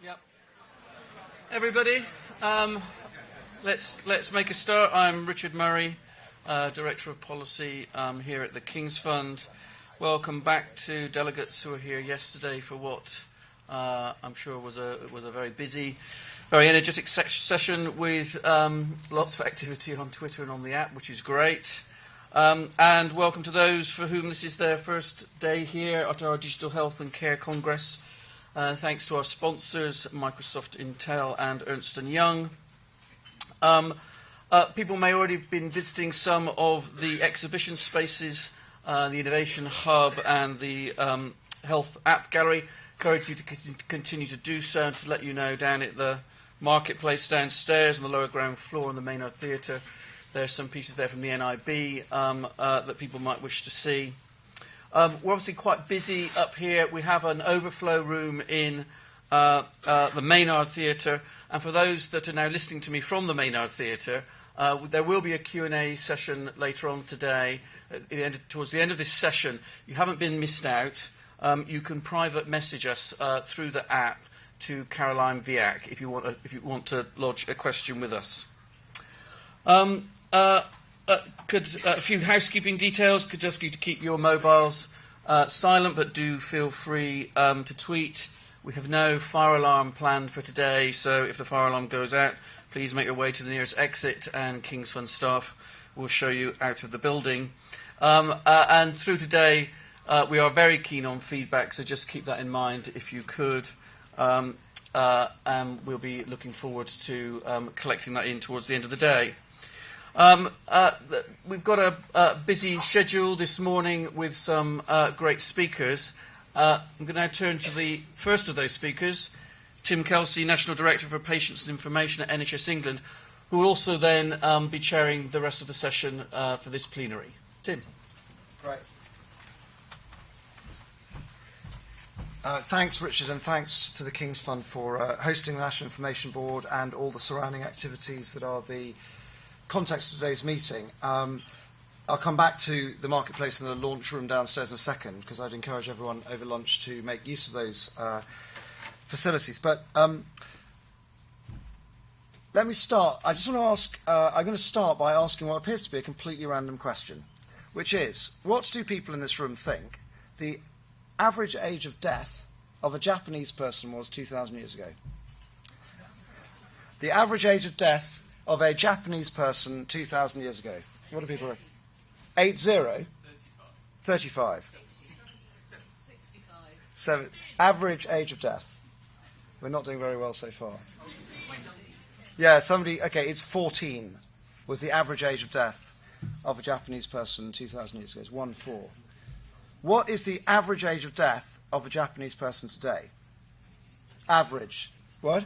Yep. Everybody, let's make a start. I'm Richard Murray, Director of Policy here at the King's Fund. Welcome back to delegates who were here yesterday for what I'm sure was a very busy, very energetic session with lots of activity on Twitter and on the app, which is great. And welcome to those for whom this is their first day here at our Digital Health and Care Congress. Thanks to our sponsors, Microsoft, Intel and Ernst & Young. People may already have been visiting some of the exhibition spaces, the Innovation Hub and the Health App Gallery. Encourage you to continue to do so, and to let you know, down at the marketplace downstairs on the lower ground floor in the Maynard Theatre, there's some pieces there from the NIB that people might wish to see. We're obviously quite busy up here. We have an overflow room in the Maynard Theatre, and for those that are now listening to me from the Maynard Theatre, there will be a Q&A session later on today. Towards the end of this session, you haven't been missed out. You can private message us through the app to Caroline Viac if you want to lodge a question with us. A few housekeeping details. Could ask you to keep your mobiles silent, but do feel free to tweet. We have no fire alarm planned for today, so if the fire alarm goes out, please make your way to the nearest exit, and King's Fund staff will show you out of the building. And through today, we are very keen on feedback, so just keep that in mind if you could. And we'll be looking forward to collecting that in towards the end of the day. We've got a busy schedule this morning with some great speakers. I'm going to now turn to the first of those speakers, Tim Kelsey, National Director for Patients and Information at NHS England, who will also then be chairing the rest of the session for this plenary. Tim. Great. Thanks, Richard, and thanks to the King's Fund for hosting the National Information Board and all the surrounding activities that are the context of today's meeting. I'll come back to the marketplace and the launch room downstairs in a second, because I'd encourage everyone over lunch to make use of those facilities. But let me start. I just want to ask, I'm going to start by asking what appears to be a completely random question, which is, what do people in this room think the average age of death of a Japanese person was 2,000 years ago? The average age of death of a Japanese person 2,000 years ago. What do people reckon? 80? 35. 65. Average age of death. We're not doing very well so far. 20. Yeah, somebody, okay, it's 14 was the average age of death of a Japanese person 2,000 years ago. It's 1-4. What is the average age of death of a Japanese person today? Average. What?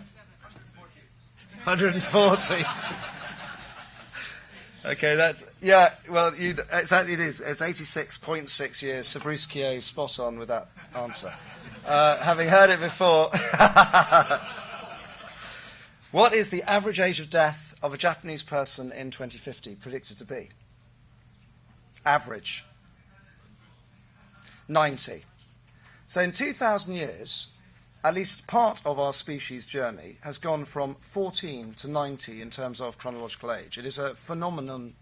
140. Okay, that's, yeah, well, exactly it is. It's 86.6 years. Fabrice Keogh, spot on with that answer. Having heard it before. What is the average age of death of a Japanese person in 2050 predicted to be? Average. 90. So in 2,000 years, at least part of our species' journey has gone from 14 to 90 in terms of chronological age. It is a phenomenon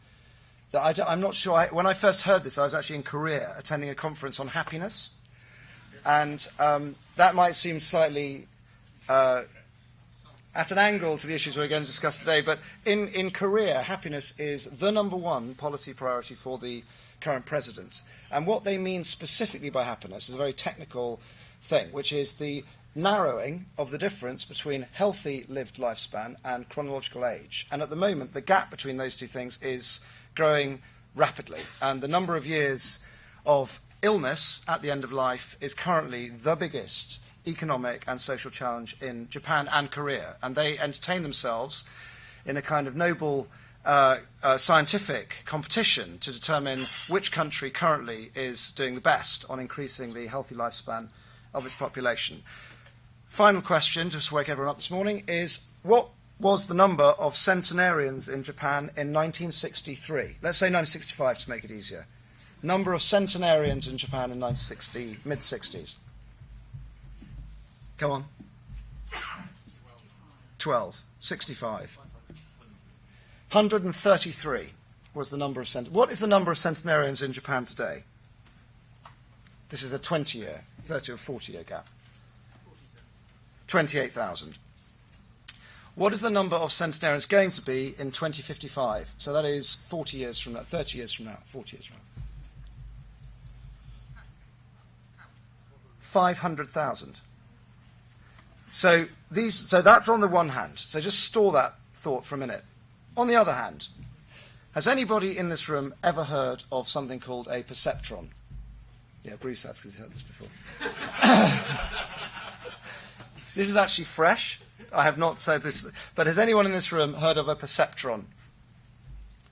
that I'm not sure. When I first heard this, I was actually in Korea attending a conference on happiness. And that might seem slightly at an angle to the issues we're going to discuss today. But in Korea, happiness is the #1 policy priority for the current president. And what they mean specifically by happiness is a very technical thing, which is the narrowing of the difference between healthy lived lifespan and chronological age. And at the moment, the gap between those two things is growing rapidly. And the number of years of illness at the end of life is currently the biggest economic and social challenge in Japan and Korea. And they entertain themselves in a kind of noble scientific competition to determine which country currently is doing the best on increasing the healthy lifespan of its population. Final question, just to wake everyone up this morning, is what was the number of centenarians in Japan in 1963? Let's say 1965 to make it easier. Number of centenarians in Japan in 1960, mid-60s. Come on. 12, 65. 133 was the number of What is the number of centenarians in Japan today? This is a 20-year, 30 or 40-year gap. 28,000. What is the number of centenarians going to be in 2055? So that is 40 years from now, 30 years from now, 40 years from now. 500,000. So that's on the one hand. So just store that thought for a minute. On the other hand, has anybody in this room ever heard of something called a perceptron? Yeah, Bruce has, because he's heard this before. This is actually fresh. I have not said this. But has anyone in this room heard of a perceptron?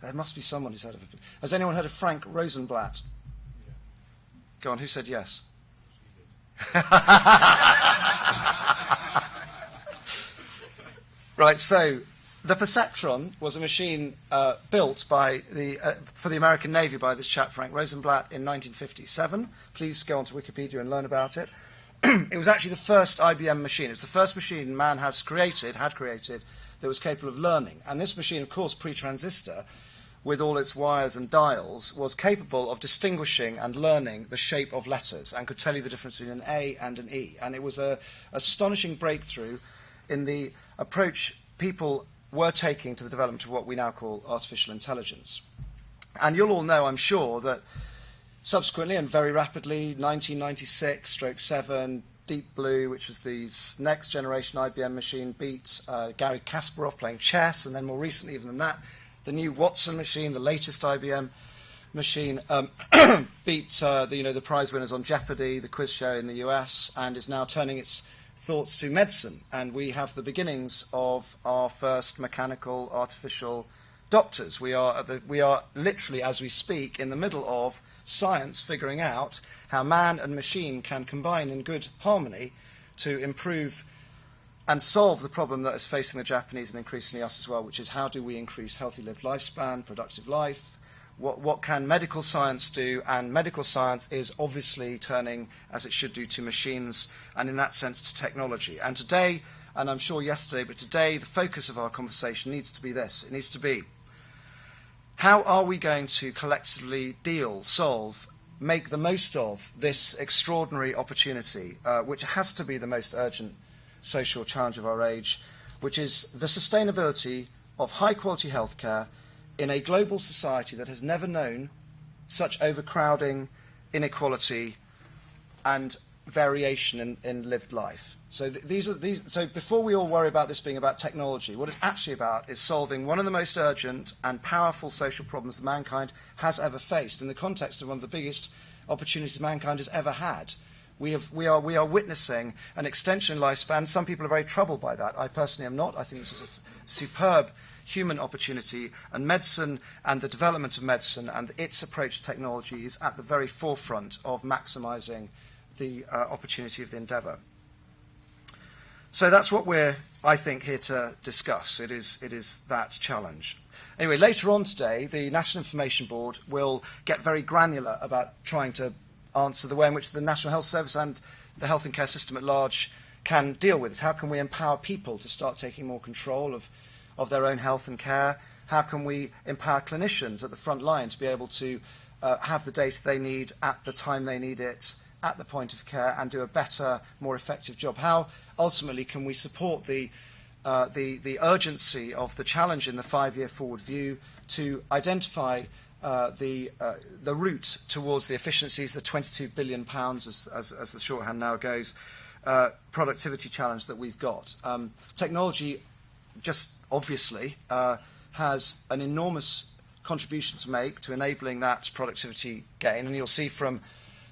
There must be someone who's heard of it. Has anyone heard of Frank Rosenblatt? Yeah. Go on, who said yes? Right, so the perceptron was a machine built by for the American Navy by this chap, Frank Rosenblatt, in 1957. Please go onto Wikipedia and learn about it. It was actually the first IBM machine. It's the first machine man had created that was capable of learning. And this machine, of course, pre-transistor, with all its wires and dials, was capable of distinguishing and learning the shape of letters and could tell you the difference between an A and an E. And it was an astonishing breakthrough in the approach people were taking to the development of what we now call artificial intelligence. And you'll all know, I'm sure, that subsequently and very rapidly, 1996/7, Deep Blue, which was the next generation IBM machine, beat Garry Kasparov playing chess, and then more recently even than that, the new Watson machine, the latest IBM machine, beat the prize winners on Jeopardy, the quiz show in the US, and is now turning its thoughts to medicine. And we have the beginnings of our first mechanical artificial doctors. We are literally, as we speak, in the middle of science figuring out how man and machine can combine in good harmony to improve and solve the problem that is facing the Japanese and increasingly us as well, which is how do we increase healthy lived lifespan, productive life? What can medical science do? And medical science is obviously turning, as it should do, to machines and in that sense to technology. And today, and I'm sure yesterday, but today the focus of our conversation needs to be this. It needs to be, how are we going to collectively solve, make the most of this extraordinary opportunity, which has to be the most urgent social challenge of our age, which is the sustainability of high-quality healthcare in a global society that has never known such overcrowding, inequality, and variation in lived life. So So before we all worry about this being about technology, what it's actually about is solving one of the most urgent and powerful social problems that mankind has ever faced in the context of one of the biggest opportunities mankind has ever had. We are witnessing an extension in lifespan. Some people are very troubled by that. I personally am not. I think this is a superb human opportunity, and medicine and the development of medicine and its approach to technology is at the very forefront of maximising the opportunity of the endeavour. So that's what we're, I think, here to discuss. It is that challenge. Anyway, later on today, the National Information Board will get very granular about trying to answer the way in which the National Health Service and the health and care system at large can deal with this. How can we empower people to start taking more control of their own health and care? How can we empower clinicians at the front line to be able to have the data they need at the time they need it, at the point of care, and do a better, more effective job? How ultimately can we support the urgency of the challenge in the 5-year forward view to identify the route towards the efficiencies, the £22 billion, as the shorthand now goes, productivity challenge that we've got? Technology just obviously has an enormous contribution to make to enabling that productivity gain, and you'll see from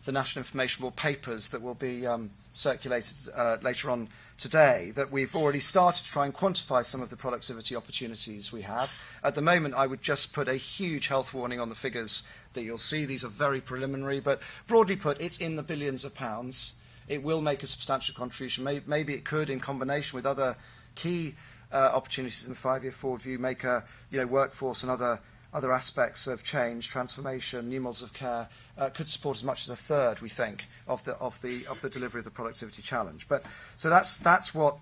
the National Information Board papers that will be circulated later on today that we've already started to try and quantify some of the productivity opportunities we have. At the moment, I would just put a huge health warning on the figures that you'll see. These are very preliminary, but broadly put, it's in the billions of pounds. It will make a substantial contribution. Maybe it could, in combination with other key opportunities in the 5-year forward view, make a workforce and other aspects of change, transformation, new models of care, could support as much as a third, we think, of the delivery of the productivity challenge. But so that's what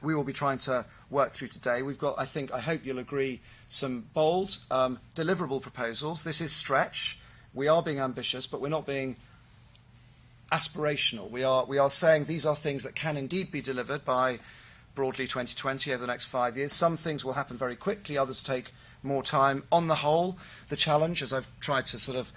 we will be trying to work through today. We've got, I hope you'll agree, some bold, deliverable proposals. This is stretch. We are being ambitious, but we're not being aspirational. We are saying these are things that can indeed be delivered by broadly 2020 over the next 5 years. Some things will happen very quickly, others take more time. On the whole, the challenge, as I've tried to sort of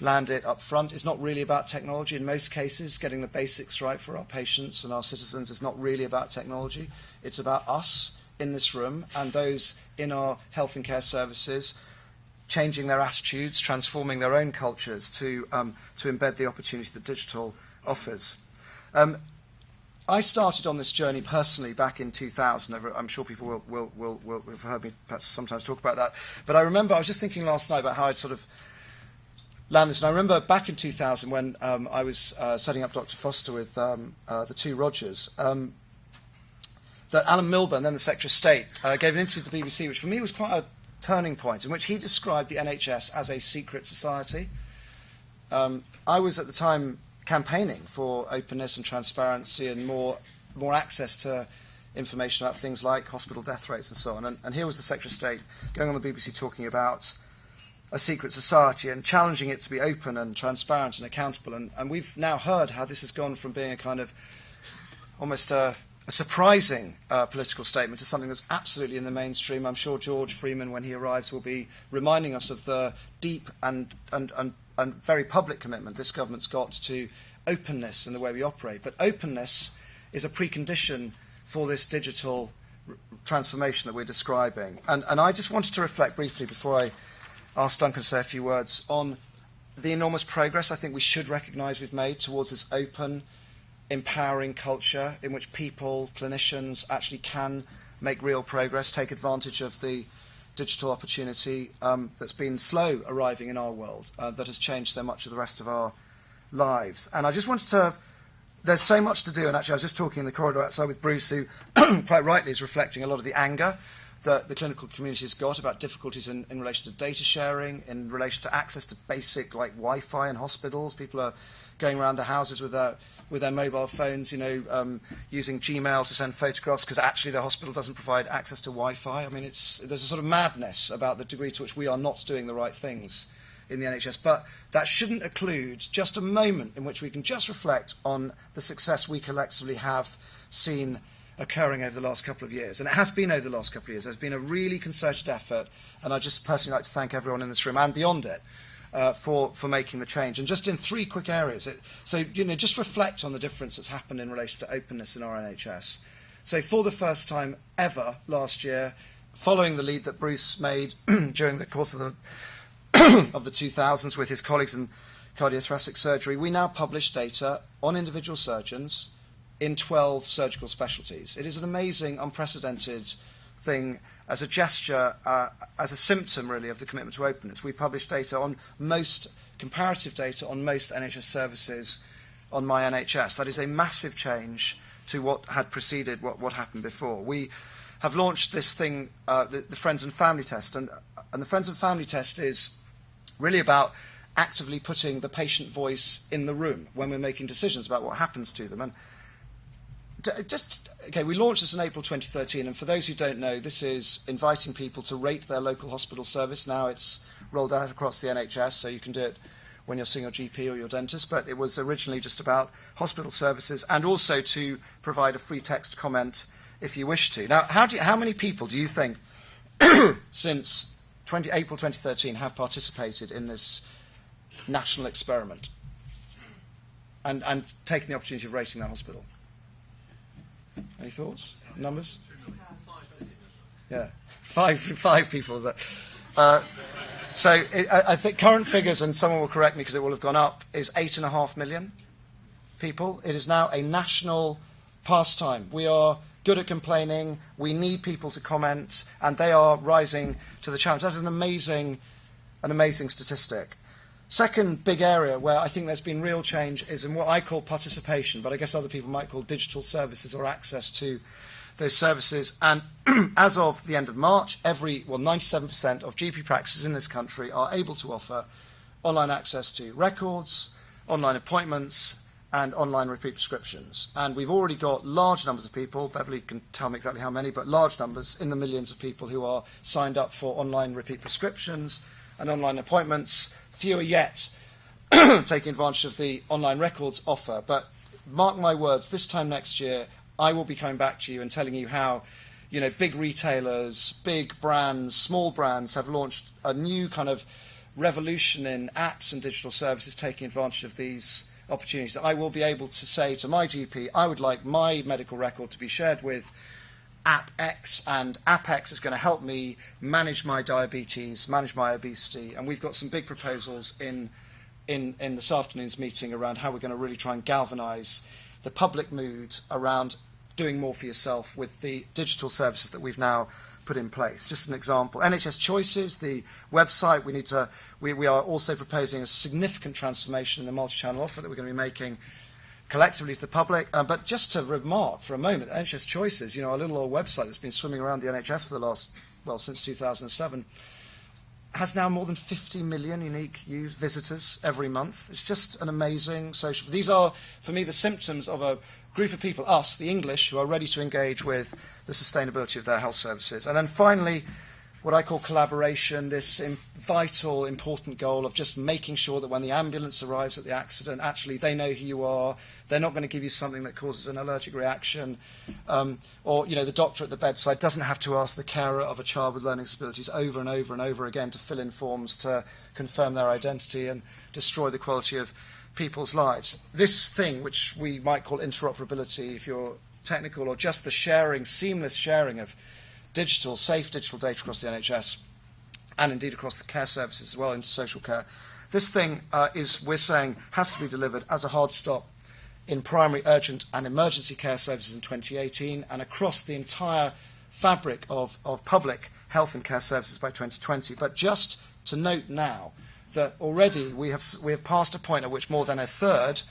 land it up front, is not really about technology. In most cases, getting the basics right for our patients and our citizens is not really about technology. It's about us in this room and those in our health and care services changing their attitudes, transforming their own cultures to embed the opportunity that digital offers. I started on this journey personally back in 2000. I'm sure people will have heard me perhaps sometimes talk about that. But I remember, I was just thinking last night about how I'd sort of land this. And I remember back in 2000 when I was setting up Dr. Foster with the two Rogers, that Alan Milburn, then the Secretary of State, gave an interview to the BBC, which for me was quite a turning point, in which he described the NHS as a secret society. I was at the time campaigning for openness and transparency and more access to information about things like hospital death rates and so on. And here was the Secretary of State going on the BBC talking about a secret society and challenging it to be open and transparent and accountable. And we've now heard how this has gone from being a kind of almost a surprising political statement to something that's absolutely in the mainstream. I'm sure George Freeman, when he arrives, will be reminding us of the deep and very public commitment this government's got to openness in the way we operate. But openness is a precondition for this digital transformation that we're describing. And I just wanted to reflect briefly before I ask Duncan to say a few words on the enormous progress I think we should recognise we've made towards this open, empowering culture in which people, clinicians, actually can make real progress, take advantage of the digital opportunity that's been slow arriving in our world, that has changed so much of the rest of our lives. And I just wanted to, there's so much to do, and actually I was just talking in the corridor outside with Bruce, who quite rightly is reflecting a lot of the anger that the clinical community has got about difficulties in relation to data sharing, in relation to access to basic like Wi-Fi in hospitals. People are going around their houses with their mobile phones, using Gmail to send photographs because actually the hospital doesn't provide access to Wi-Fi. I mean, there's a sort of madness about the degree to which we are not doing the right things in the NHS. But that shouldn't occlude just a moment in which we can just reflect on the success we collectively have seen occurring over the last couple of years. And it has been over the last couple of years. There's been a really concerted effort, and I just personally like to thank everyone in this room and beyond it for making the change. And just in three quick areas. Just reflect on the difference that's happened in relation to openness in our NHS. So for the first time ever last year, following the lead that Bruce made during the course of the 2000s with his colleagues in cardiothoracic surgery, we now publish data on individual surgeons in 12 surgical specialties. It is an amazing, unprecedented thing as a gesture, as a symptom, really, of the commitment to openness. We publish data on comparative data on most NHS services on My NHS. That is a massive change to what had preceded what happened before. We have launched this thing, the Friends and Family Test, and the Friends and Family Test is really about actively putting the patient voice in the room when we're making decisions about what happens to them. And we launched this in April 2013, and for those who don't know, this is inviting people to rate their local hospital service. Now it's rolled out across the NHS, so you can do it when you're seeing your GP or your dentist, but it was originally just about hospital services, and also to provide a free text comment if you wish to. Now, how many people do you think since April 2013 have participated in this national experiment and taken the opportunity of rating their hospital? Any thoughts? Numbers? Yeah, five people. I think current figures, and someone will correct me because it will have gone up, is 8.5 million people. It is now a national pastime. We are good at complaining. We need people to comment, and they are rising to the challenge. That is an amazing statistic. Second big area where I think there's been real change is in what I call participation, but I guess other people might call digital services or access to those services. And as of the end of March, 97% of GP practices in this country are able to offer online access to records, online appointments, and online repeat prescriptions. And we've already got large numbers of people, Beverly can tell me exactly how many, but large numbers, in the millions of people who are signed up for online repeat prescriptions and online appointments. Fewer yet taking advantage of the online records offer. But mark my words, this time next year, I will be coming back to you and telling you how, you know, big retailers, big brands, small brands have launched a new kind of revolution in apps and digital services taking advantage of these opportunities. I will be able to say to my GP, I would like my medical record to be shared with App X, and App X is going to help me manage my diabetes, manage my obesity, and we've got some big proposals in this afternoon's meeting around how we're going to really try and galvanise the public mood around doing more for yourself with the digital services that we've now put in place. Just an example, NHS Choices, the website, we are also proposing a significant transformation in the multi-channel offer that we're going to be making collectively to the public. But just to remark for a moment, NHS Choices, you know, our little old website that's been swimming around the NHS for the last, well, since 2007, has now more than 50 million unique visitors every month. It's just an amazing social. These are, for me, the symptoms of a group of people, us, the English, who are ready to engage with the sustainability of their health services. And then finally, what I call collaboration, this vital, important goal of just making sure that when the ambulance arrives at the accident, actually they know who you are. They're not going to give you something that causes an allergic reaction. Or, you know, the doctor at the bedside doesn't have to ask the carer of a child with learning disabilities over and over and over again to fill in forms to confirm their identity and destroy the quality of people's lives. This thing, which we might call interoperability if you're technical, or just the sharing, seamless sharing of safe digital data across the NHS and indeed across the care services as well into social care. This thing we're saying, has to be delivered as a hard stop in primary, urgent and emergency care services in 2018 and across the entire fabric of public health and care services by 2020. But just to note now that already we have passed a point at which more than a third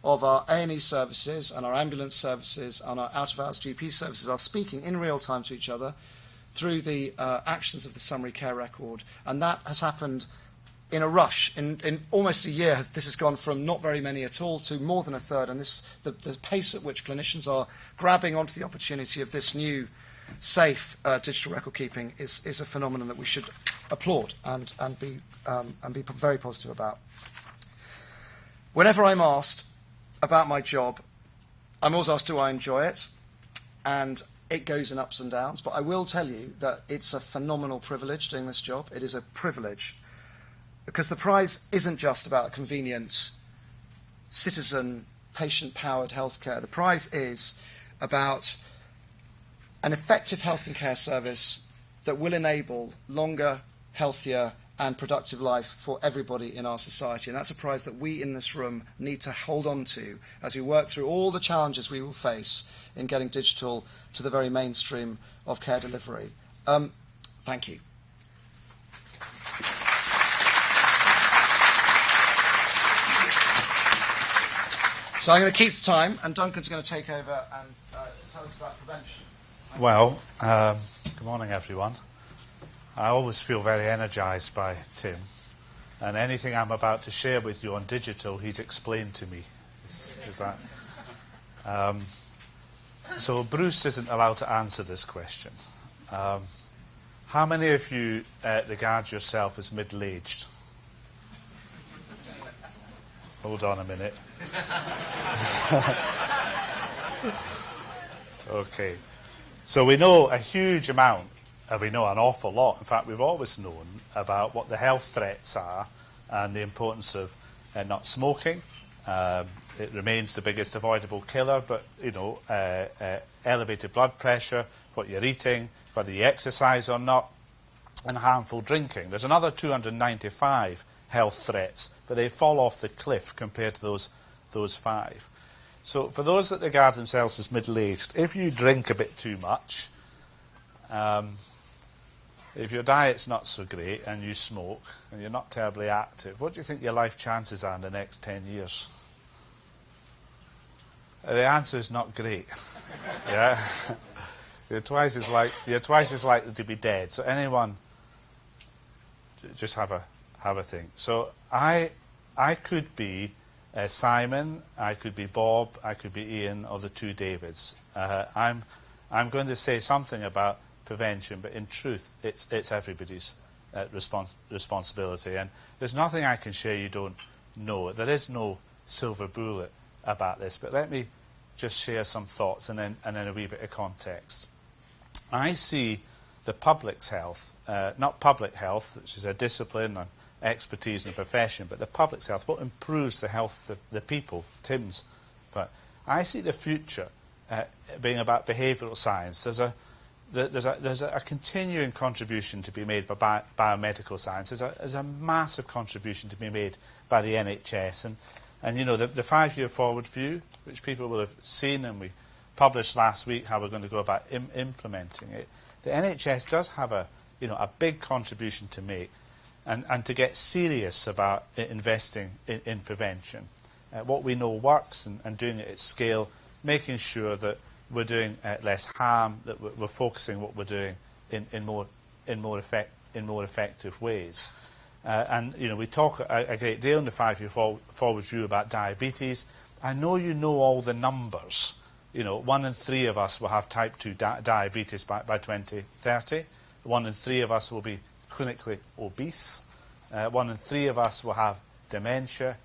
of our A&E services and our ambulance services and our out-of-hours GP services are speaking in real time to each other through the actions of the summary care record. And that has happened in a rush. In almost a year, this has gone from not very many at all to more than a third. And the pace at which clinicians are grabbing onto the opportunity of this new safe digital record keeping is a phenomenon that we should applaud and be very positive about. Whenever I'm asked about my job, I'm always asked, do I enjoy it? And it goes in ups and downs, but I will tell you that it's a phenomenal privilege doing this job. It is a privilege because the prize isn't just about convenient, citizen, patient-powered healthcare. The prize is about an effective health and care service that will enable longer, healthier, and productive life for everybody in our society. And that's a prize that we in this room need to hold on to as we work through all the challenges we will face in getting digital to the very mainstream of care delivery. Thank you. So I'm going to keep the time, and Duncan's going to take over and tell us about prevention. Well, good morning, everyone. I always feel very energised by Tim, and anything I'm about to share with you on digital, he's explained to me. Is that? So Bruce isn't allowed to answer this question. How many of you regard yourself as middle-aged? Hold on a minute. Okay. So we know a huge amount. We know an awful lot. In fact, we've always known about what the health threats are and the importance of not smoking. It remains the biggest avoidable killer, but, you know, elevated blood pressure, what you're eating, whether you exercise or not, and harmful drinking. There's another 295 health threats, but they fall off the cliff compared to those five. So for those that regard themselves as middle-aged, if you drink a bit too much, if your diet's not so great and you smoke and you're not terribly active, what do you think your life chances are in the next 10 years? The answer is not great. Yeah, you're twice as likely to be dead. So anyone, just have a think. So I could be Simon, I could be Bob, I could be Ian, or the two Davids. I'm going to say something about prevention, but in truth, it's everybody's responsibility. And there's nothing I can share you don't know. There is no silver bullet about this, but let me just share some thoughts and then a wee bit of context. I see the public's health, not public health, which is a discipline and expertise and a profession, but the public's health, what improves the health of the people, Tim's. But I see the future being about behavioural science. There's a continuing contribution to be made by biomedical science. There's a massive contribution to be made by the NHS. And you know, the 5-year forward view, which people will have seen, and we published last week how we're going to go about implementing it. The NHS does have a big contribution to make, and to get serious about investing in prevention. What we know works, and doing it at scale, making sure that we're doing less harm, that we're focusing what we're doing in more effective ways. And you know, we talk a great deal in the 5-year forward view about diabetes. I know you know all the numbers. You know, 1 in 3 of us will have type 2 diabetes by 2030. 1 in 3 of us will be clinically obese. 1 in 3 of us will have dementia.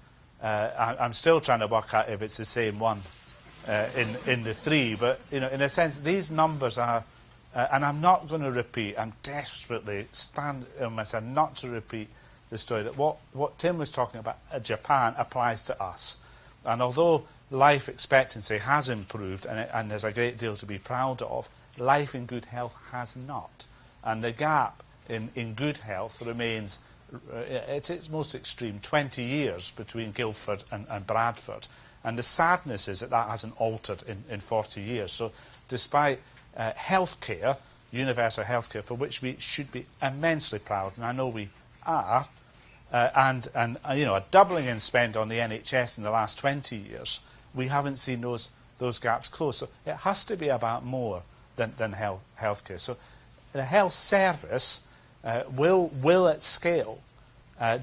I'm still trying to work out if it's the same one in the 3, but you know, in a sense, these numbers are, and I'm not going to repeat. I'm desperately stand on myself not to repeat the story that what Tim was talking about Japan applies to us. And although life expectancy has improved, and there's a great deal to be proud of, life in good health has not. And the gap in good health remains at its most extreme, 20 years between Guildford and Bradford. And the sadness is that hasn't altered in 40 years. So despite healthcare, universal healthcare, for which we should be immensely proud, and I know we are, and you know, a doubling in spend on the NHS in the last 20 years, we haven't seen those gaps close. So it has to be about more than healthcare. So the health service will at scale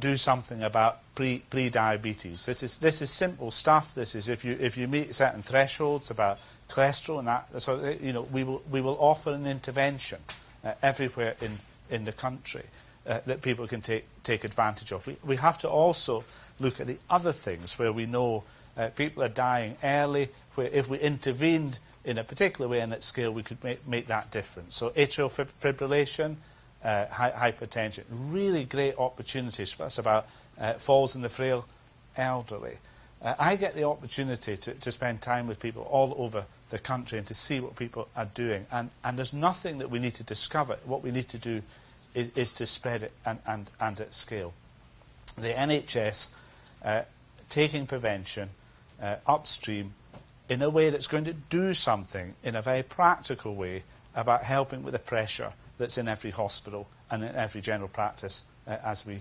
do something about pre-diabetes. This is simple stuff. This is if you meet certain thresholds about cholesterol and that. So you know, we will offer an intervention everywhere in the country that people can take advantage of. We have to also look at the other things where we know people are dying early, where if we intervened in a particular way and at scale, we could make that difference. So atrial fibrillation, hypertension, really great opportunities for us about falls in the frail elderly. I get the opportunity to spend time with people all over the country and to see what people are doing. And there's nothing that we need to discover. What we need to do is to spread it and at scale. The NHS taking prevention upstream in a way that's going to do something in a very practical way about helping with the pressure that's in every hospital and in every general practice as we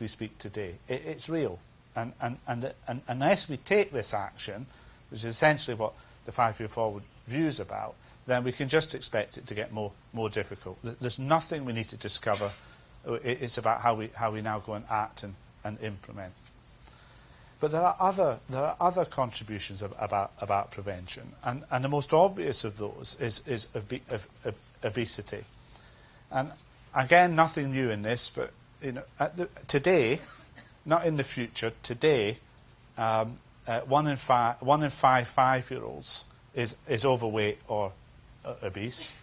speak today. It's real. And unless we take this action, which is essentially what the 5-year forward view is about, then we can just expect it to get more difficult. There's nothing we need to discover. It's about how we now go and act and implement. But there are other contributions about prevention, and the most obvious of those is obesity. And again, nothing new in this, but you know, today, not in the future, today, 1 in 5 5-year-olds is overweight or obese,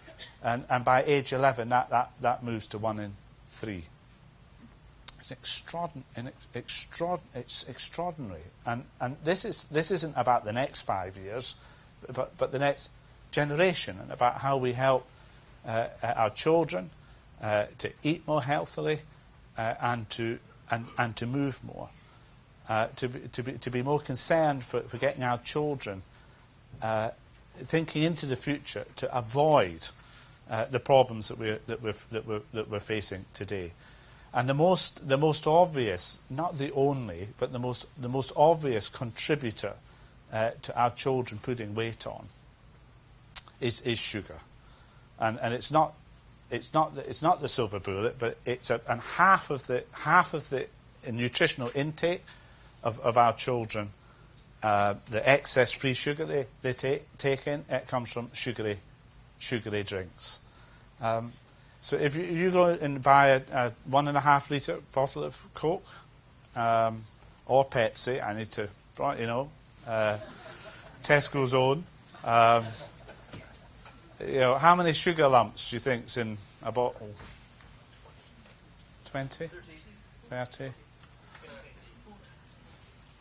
and by age 11 that moves to 1 in 3. It's extraordinary, and this isn't about the next 5 years, but the next generation, and about how we help our children to eat more healthily and to move more, to be more concerned for getting our children thinking into the future to avoid the problems that we're facing today. And the most obvious, not the only, but the most obvious contributor to our children putting weight on is sugar, and it's not the silver bullet, but and half of the nutritional intake of our children the excess free sugar they take in, it comes from sugary drinks. So if you go and buy a 1.5 litre bottle of Coke or Pepsi, I need to, Tesco's own. How many sugar lumps do you think's in a bottle? 20? 30?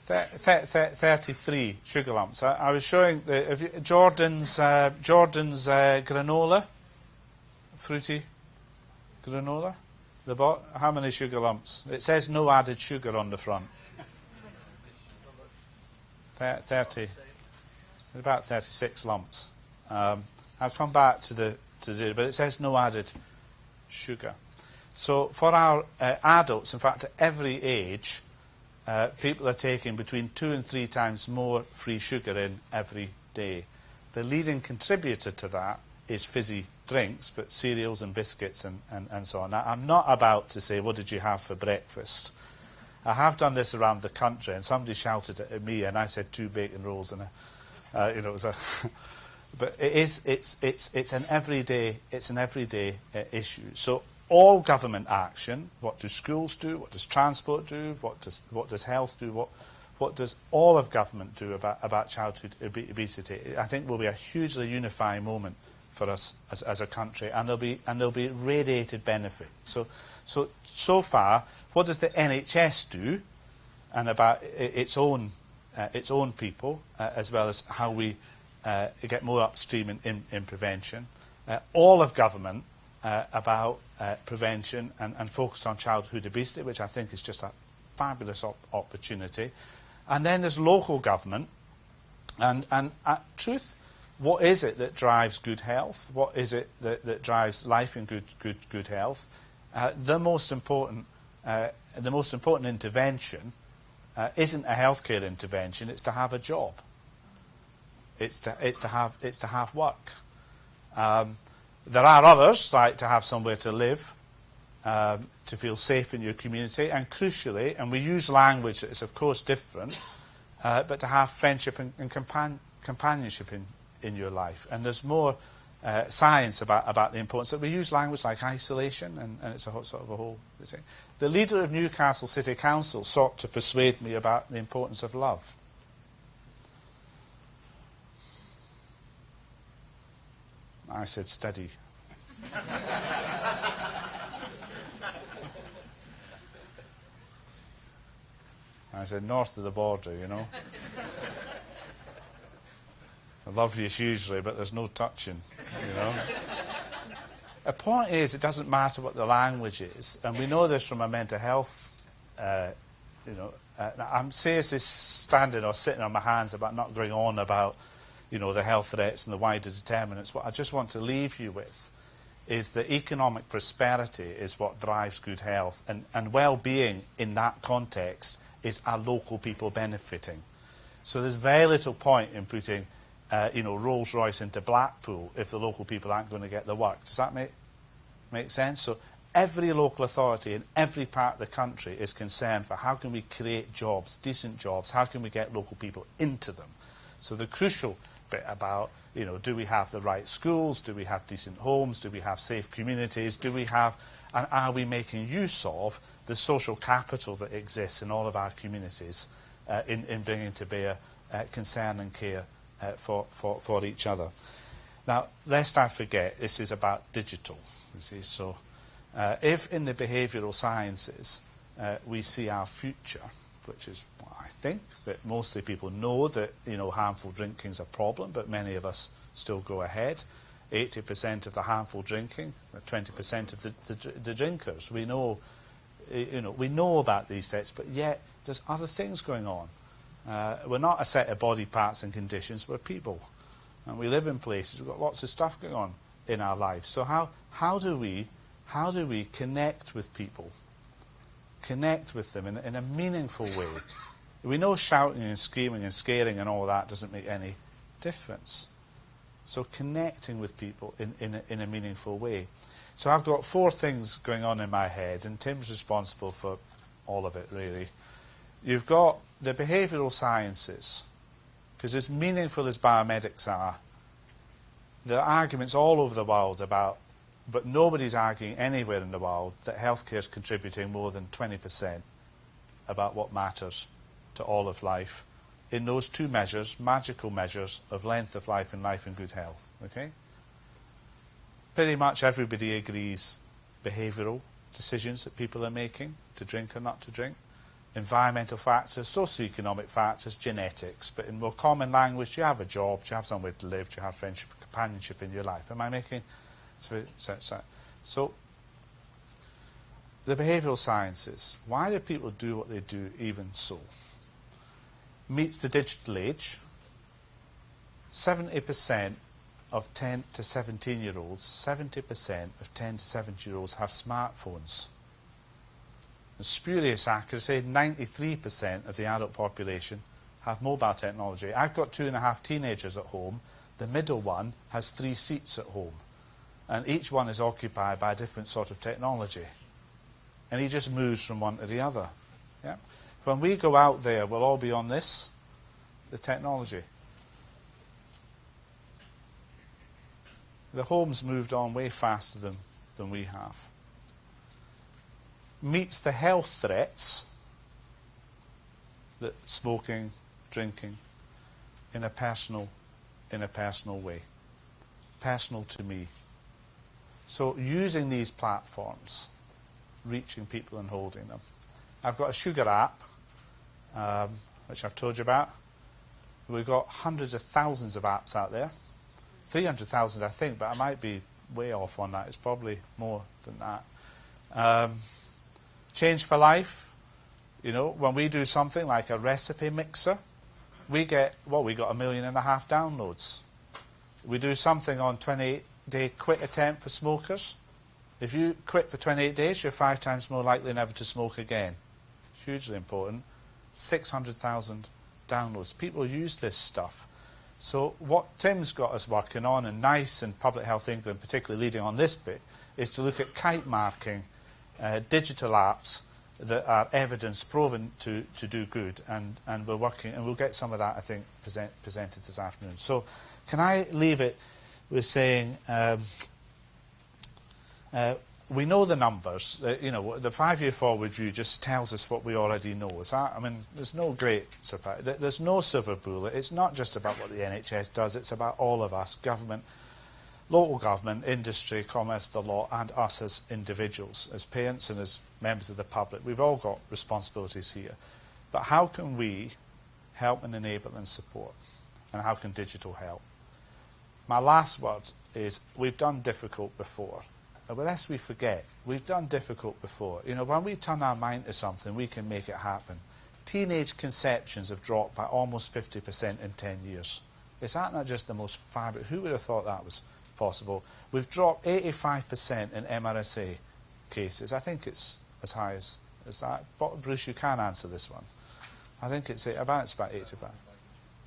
33 sugar lumps. I was showing Jordan's granola, fruity granola. How many sugar lumps? It says no added sugar on the front. 30. About 36 lumps. I'll come back to the zero, but it says no added sugar. So for our adults, in fact, at every age, people are taking between 2 and 3 times more free sugar in every day. The leading contributor to that is fizzy drinks, but cereals and biscuits and so on. Now, I'm not about to say, what did you have for breakfast? I have done this around the country, and somebody shouted at me, and I said 2 bacon rolls, and it was a... But it's an everyday issue. So all government action, what do schools do, what does transport do, what does health do, what does all of government do about childhood obesity, I think will be a hugely unifying moment for us as a country, and there'll be radiated benefit. So far, what does the NHS do, and about its own people, as well as how we get more upstream in prevention. All of government about prevention and focus on childhood obesity, which I think is just a fabulous opportunity. And then there's local government. And truth, what is it that drives good health? What is it that drives life in good health? The most important intervention isn't a healthcare intervention. It's to have a job. It's to have work. There are others, like to have somewhere to live, to feel safe in your community, and crucially, and we use language that is of course different, but to have friendship and companionship in your life. And there's more science about the importance that we use language like isolation, and it's a sort of a whole thing. The leader of Newcastle City Council sought to persuade me about the importance of love. I said, study. I said, north of the border, I love you hugely, but there's no touching, The point is, it doesn't matter what the language is, and we know this from a mental health, I'm seriously standing or sitting on my hands about not going on about the health threats and the wider determinants. What I just want to leave you with is that economic prosperity is what drives good health, and well-being in that context is our local people benefiting. So there's very little point in putting Rolls-Royce into Blackpool if the local people aren't going to get the work. Does that make sense? So every local authority in every part of the country is concerned for how can we create jobs, decent jobs, how can we get local people into them. So the crucial bit about, do we have the right schools, do we have decent homes, do we have safe communities, and are we making use of the social capital that exists in all of our communities in bringing to bear concern and care for each other. Now, lest I forget, this is about digital, you see. So if in the behavioural sciences we see our future, which is what I think, that mostly people know that, harmful drinking is a problem, but many of us still go ahead. 80% of the harmful drinking, 20% of the drinkers. We know, we know about these threats, but yet there's other things going on. We're not a set of body parts and conditions, we're people. And we live in places, we've got lots of stuff going on in our lives. So how do we connect with people? Connect with them in a meaningful way. We know shouting and screaming and scaring and all that doesn't make any difference. So connecting with people in a meaningful way. So I've got 4 things going on in my head, and Tim's responsible for all of it, really. You've got the behavioural sciences, Because as meaningful as biomedics are, there are arguments all over the world about, but nobody's arguing anywhere in the world that healthcare is contributing more than 20% about what matters to all of life in those two measures, magical measures of length of life and life in good health. Okay? Pretty much everybody agrees behavioural decisions that people are making, to drink or not to drink, environmental factors, socioeconomic factors, genetics, but in more common language, do you have a job, do you have somewhere to live, do you have friendship, companionship in your life? Am I making... So, the behavioural sciences, why do people do what they do even so? Meets the digital age, 70% of 10 to 17-year-olds, 70% of 10 to 17-year-olds have smartphones. With spurious accuracy, 93% of the adult population have mobile technology. I've got 2.5 teenagers at home. The middle one has 3 seats at home. And each one is occupied by a different sort of technology. And he just moves from one to the other. Yeah? When we go out there, we'll all be on this, the technology. The home's moved on way faster than we have. Meets the health threats that smoking, drinking, in a personal way. Personal to me. So using these platforms, reaching people and holding them. I've got a sugar app, which I've told you about. We've got hundreds of thousands of apps out there. 300,000 I think, but I might be way off on that. It's probably more than that. Change for Life, you know, when we do something like a recipe mixer, we got 1.5 million downloads. We do something on 28-day quit attempt for smokers. If you quit for 28 days, you're 5 times more likely never to smoke again. Hugely important. 600,000 downloads. People use this stuff. So what Tim's got us working on, and NICE and Public Health England particularly leading on this bit, is to look at kite marking, digital apps that are evidence proven to do good, and we're working, and we'll get some of that, I think, presented this afternoon. So can I leave it with saying we know the numbers. You know, the 5-year forward view just tells us what we already know. I mean, there's no great surprise. There's no silver bullet. It's not just about what the NHS does. It's about all of us, government, local government, industry, commerce, the law, and us as individuals, as parents and as members of the public. We've all got responsibilities here. But how can we help and enable and support? And how can digital help? My last word is we've done difficult before. But lest we forget, we've done difficult before. You know, when we turn our mind to something, we can make it happen. Teenage conceptions have dropped by almost 50% in 10 years. Is that not just the most fabulous? Who would have thought that was possible? We've dropped 85% in MRSA cases. I think it's as high as that. But Bruce, you can answer this one. I think it's about 85.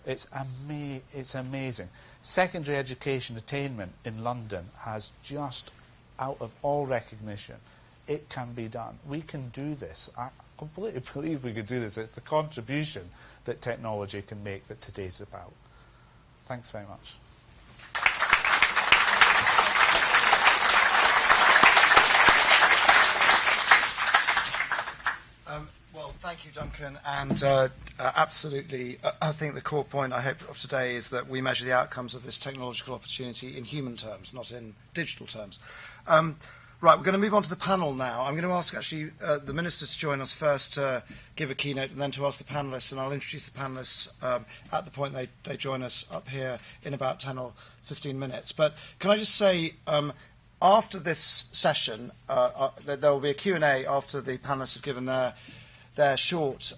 It's amazing. Secondary education attainment in London has just out of all recognition. It can be done. We can do this. I completely believe we can do this. It's the contribution that technology can make that today's about. Thanks very much. Well, thank you, Duncan. And absolutely, I think the core point, I hope, of today is that we measure the outcomes of this technological opportunity in human terms, not in digital terms. Right, we're going to move on to the panel now. I'm going to ask, actually, the Minister to join us first to give a keynote and then to ask the panellists. And I'll introduce the panellists at the point they join us up here in about 10 or 15 minutes. But can I just say, after this session, there will be a Q&A after the panellists have given their short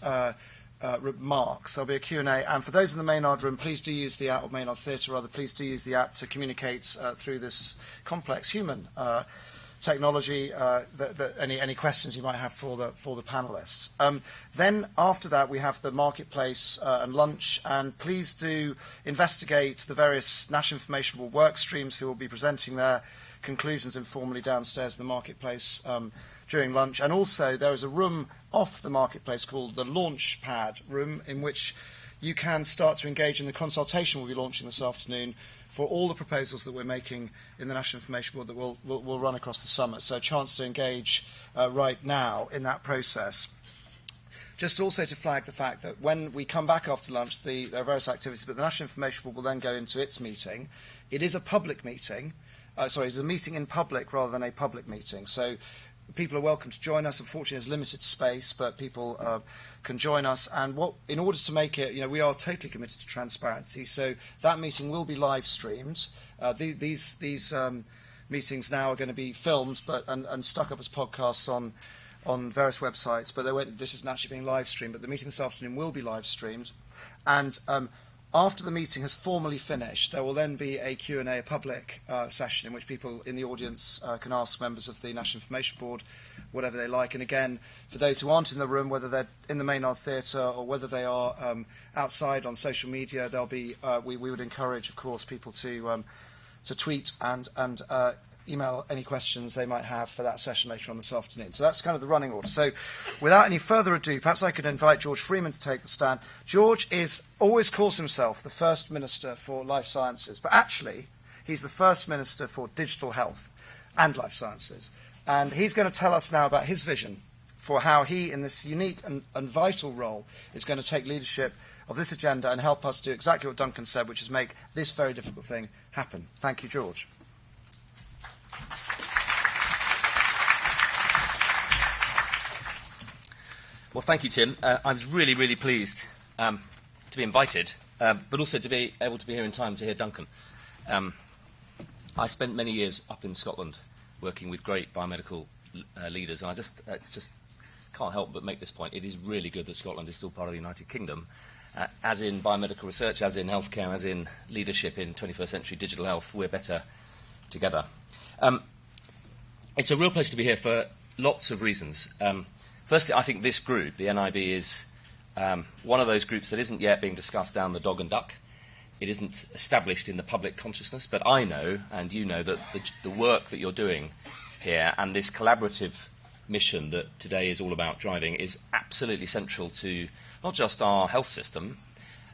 remarks. There'll be a Q&A. And for those in the Maynard room, please do use the app, or Maynard Theatre rather, please do use the app to communicate through this complex human technology, any questions you might have for the panellists. Then after that, we have the marketplace and lunch, and please do investigate the various National Information Board work streams who will be presenting their conclusions informally downstairs in the marketplace during lunch. And also there is a room off the marketplace called the Launchpad room, in which you can start to engage in the consultation we'll be launching this afternoon for all the proposals that we're making in the National Information Board that will run across the summer. So a chance to engage right now in that process. Just also to flag the fact that when we come back after lunch, there are various activities, but the National Information Board will then go into its meeting. It is a public meeting. It's a meeting in public rather than a public meeting. So people are welcome to join us. Unfortunately, there's limited space, but people can join us. And in order to make it, we are totally committed to transparency. So that meeting will be live streamed. These meetings now are going to be filmed and stuck up as podcasts on various websites. But this isn't actually being live streamed. But the meeting this afternoon will be live streamed. And after the meeting has formally finished, there will then be a Q&A, a public session in which people in the audience can ask members of the National Information Board whatever they like. And again, for those who aren't in the room, whether they're in the Maynard Theatre or whether they are outside on social media, there'll be. We would encourage, of course, people to tweet and email any questions they might have for that session later on this afternoon. So that's kind of the running order. So without any further ado, perhaps I could invite George Freeman to take the stand. George always calls himself the First Minister for Life Sciences, but actually he's the First Minister for Digital Health and Life Sciences. And he's going to tell us now about his vision for how he, in this unique and vital role, is going to take leadership of this agenda and help us do exactly what Duncan said, which is make this very difficult thing happen. Thank you, George. Well, thank you, Tim. I was really, really pleased to be invited, but also to be able to be here in time to hear Duncan. I spent many years up in Scotland working with great biomedical leaders, and I just can't help but make this point. It is really good that Scotland is still part of the United Kingdom, as in biomedical research, as in healthcare, as in leadership in 21st century digital health. We're better together. It's a real pleasure to be here for lots of reasons. Firstly, I think this group, the NIB, is one of those groups that isn't yet being discussed down the dog and duck. It isn't established in the public consciousness, but I know, and you know, that the work that you're doing here and this collaborative mission that today is all about driving is absolutely central to not just our health system,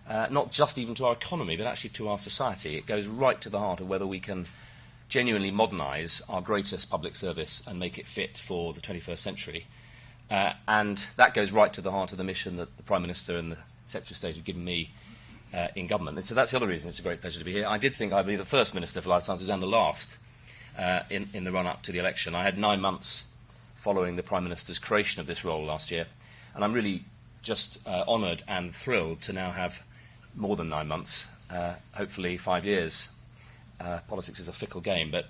not just even to our economy, but actually to our society. It goes right to the heart of whether we can genuinely modernise our greatest public service and make it fit for the 21st century. And that goes right to the heart of the mission that the Prime Minister and the Secretary of State have given me in government. And so that's the other reason it's a great pleasure to be here. I did think I'd be the first Minister for Life Sciences and the last in the run-up to the election. I had 9 months following the Prime Minister's creation of this role last year, and I'm really just honoured and thrilled to now have more than 9 months, hopefully 5 years. Politics is a fickle game, but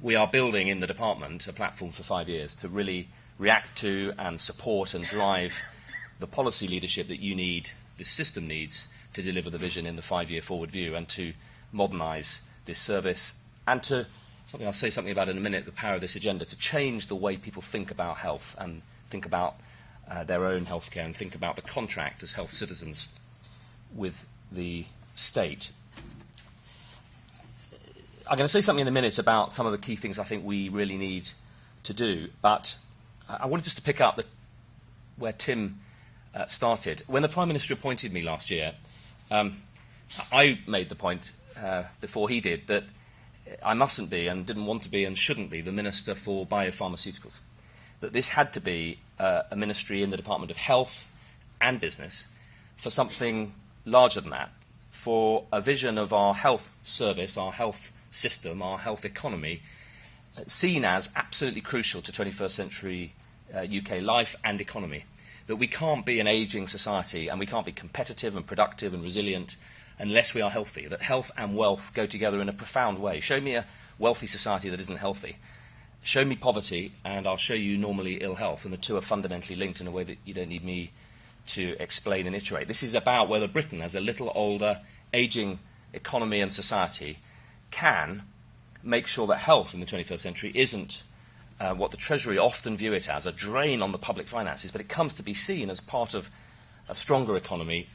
we are building in the department a platform for 5 years to really react to and support and drive the policy leadership that you need, this system needs, to deliver the vision in the 5-year forward view and to modernise this service and to, something I'll say something about in a minute, the power of this agenda, to change the way people think about health and think about their own healthcare and think about the contract as health citizens with the state. I'm going to say something in a minute about some of the key things I think we really need to do, but I wanted just to pick up where Tim started. When the Prime Minister appointed me last year, I made the point before he did that I mustn't be and didn't want to be and shouldn't be the Minister for Biopharmaceuticals. That this had to be a ministry in the Department of Health and Business for something larger than that, for a vision of our health service, our health system, our health economy, seen as absolutely crucial to 21st century UK life and economy. That we can't be an ageing society and we can't be competitive and productive and resilient unless we are healthy. That health and wealth go together in a profound way. Show me a wealthy society that isn't healthy. Show me poverty and I'll show you normally ill health, and the two are fundamentally linked in a way that you don't need me to explain and iterate. This is about whether Britain, as a little older, ageing economy and society, can make sure that health in the 21st century isn't what the Treasury often view it as, a drain on the public finances, but it comes to be seen as part of a stronger economy.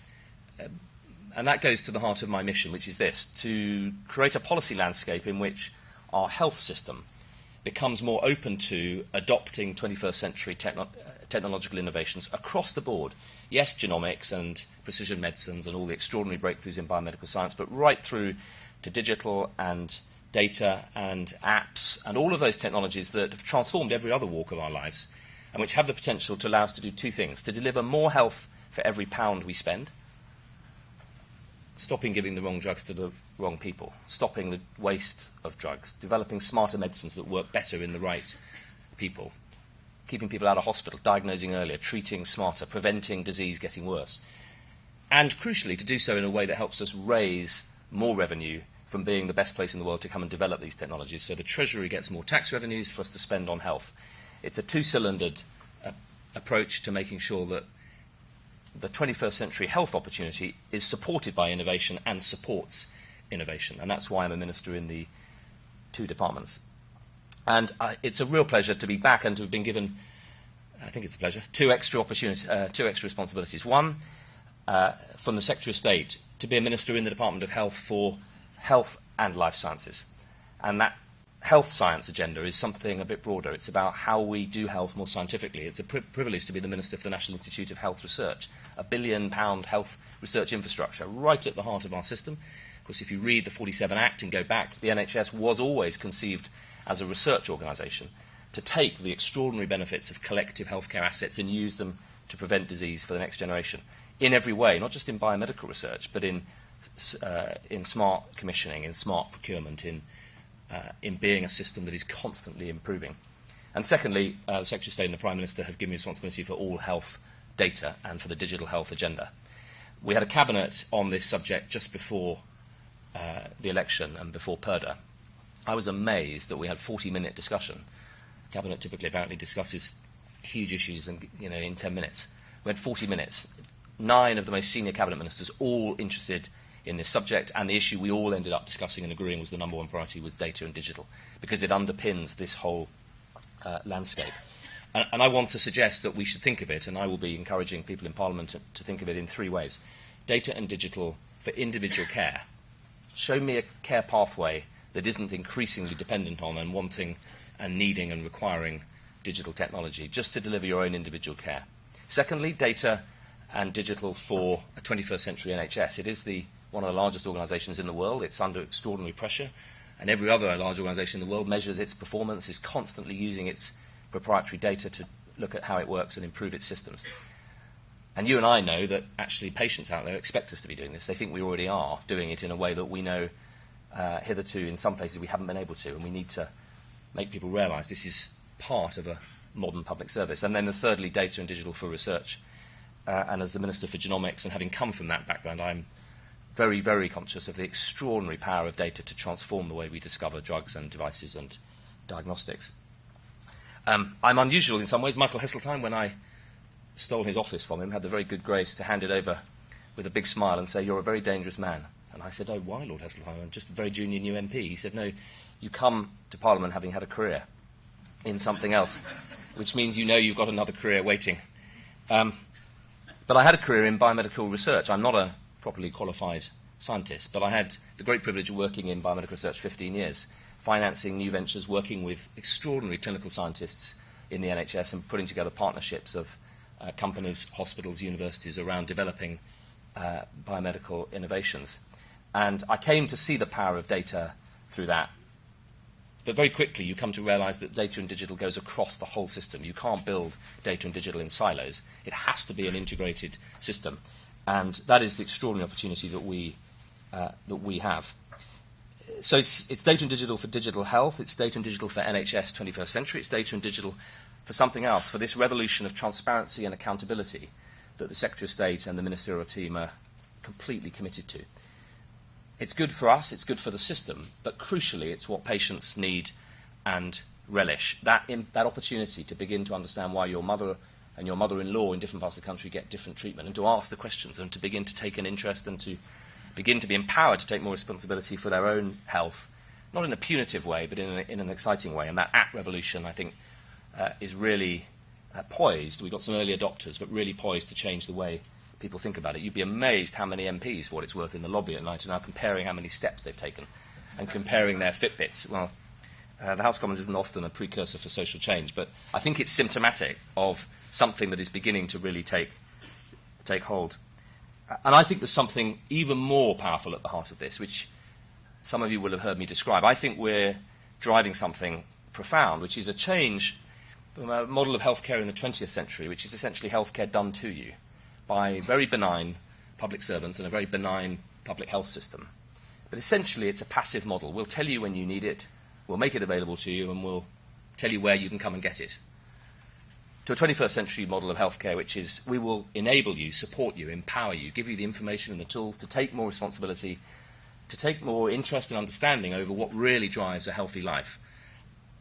And that goes to the heart of my mission, which is this: to create a policy landscape in which our health system becomes more open to adopting 21st century technological innovations across the board. Yes, genomics and precision medicines and all the extraordinary breakthroughs in biomedical science, but right through to digital and data and apps and all of those technologies that have transformed every other walk of our lives and which have the potential to allow us to do two things: to deliver more health for every pound we spend, stopping giving the wrong drugs to the wrong people, stopping the waste of drugs, developing smarter medicines that work better in the right people, keeping people out of hospital, diagnosing earlier, treating smarter, preventing disease getting worse, and crucially to do so in a way that helps us raise more revenue from being the best place in the world to come and develop these technologies. So the Treasury gets more tax revenues for us to spend on health. It's a two-cylindered approach to making sure that the 21st century health opportunity is supported by innovation and supports innovation. And that's why I'm a minister in the two departments. And it's a real pleasure to be back and to have been given, I think it's a pleasure, two extra responsibilities. One, from the Secretary of State, to be a minister in the Department of Health for health and life sciences. And that health science agenda is something a bit broader. It's about how we do health more scientifically. It's a privilege to be the Minister for the National Institute of Health Research, a £1 billion health research infrastructure right at the heart of our system. Of course, if you read the 47 Act and go back, the NHS was always conceived as a research organisation to take the extraordinary benefits of collective healthcare assets and use them to prevent disease for the next generation in every way, not just in biomedical research, but in smart commissioning, in smart procurement, in being a system that is constantly improving. And secondly, the Secretary of State and the Prime Minister have given me responsibility for all health data and for the digital health agenda. We had a cabinet on this subject just before the election and before PERDA. I was amazed that we had 40-minute discussion. The cabinet typically apparently discusses huge issues in 10 minutes. We had 40 minutes. 9 of the most senior cabinet ministers all interested in this subject, and the issue we all ended up discussing and agreeing was the number one priority was data and digital, because it underpins this whole landscape. And I want to suggest that we should think of it, and I will be encouraging people in Parliament to think of it in 3 ways. Data and digital for individual care. Show me a care pathway that isn't increasingly dependent on and wanting and needing and requiring digital technology, just to deliver your own individual care. Secondly, data and digital for a 21st century NHS. It is one of the largest organisations in the world. It's under extraordinary pressure, and every other large organisation in the world measures its performance, is constantly using its proprietary data to look at how it works and improve its systems. And you and I know that actually patients out there expect us to be doing this. They think we already are doing it in a way that we know hitherto in some places we haven't been able to, and we need to make people realise this is part of a modern public service. And then there's thirdly, data and digital for research. And as the Minister for Genomics, and having come from that background, I'm very, very conscious of the extraordinary power of data to transform the way we discover drugs and devices and diagnostics. I'm unusual in some ways. Michael Heseltine, when I stole his office from him, had the very good grace to hand it over with a big smile and say, "You're a very dangerous man." And I said, "Oh, why, Lord Heseltine? I'm just a very junior new MP." He said, "No, you come to Parliament having had a career in something else, which means you know you've got another career waiting." But I had a career in biomedical research. I'm not a properly qualified scientist, but I had the great privilege of working in biomedical research 15 years, financing new ventures, working with extraordinary clinical scientists in the NHS and putting together partnerships of companies, hospitals, universities around developing biomedical innovations. And I came to see the power of data through that. But very quickly you come to realise that data and digital goes across the whole system. You can't build data and digital in silos. It has to be an integrated system. And that is the extraordinary opportunity that we have. So it's data and digital for digital health. It's data and digital for NHS 21st century. It's data and digital for something else, for this revolution of transparency and accountability that the Secretary of State and the ministerial team are completely committed to. It's good for us, it's good for the system, but crucially it's what patients need and relish. That opportunity to begin to understand why your mother and your mother-in-law in different parts of the country get different treatment, and to ask the questions and to begin to take an interest and to begin to be empowered to take more responsibility for their own health, not in a punitive way, but in an exciting way. And that app revolution, I think, is really poised. We've got some early adopters, but really poised to change the way people think about it. You'd be amazed how many MPs, for what it's worth, in the lobby at night are now comparing how many steps they've taken and comparing their Fitbits. Well, The House of Commons isn't often a precursor for social change, but I think it's symptomatic of something that is beginning to really take hold. And I think there's something even more powerful at the heart of this, which some of you will have heard me describe. I think we're driving something profound, which is a change from a model of healthcare in the 20th century, which is essentially healthcare done to you by very benign public servants and a very benign public health system. But essentially it's a passive model. We'll tell you when you need it, we'll make it available to you, and we'll tell you where you can come and get it. To a 21st century model of healthcare, which is we will enable you, support you, empower you, give you the information and the tools to take more responsibility, to take more interest and understanding over what really drives a healthy life.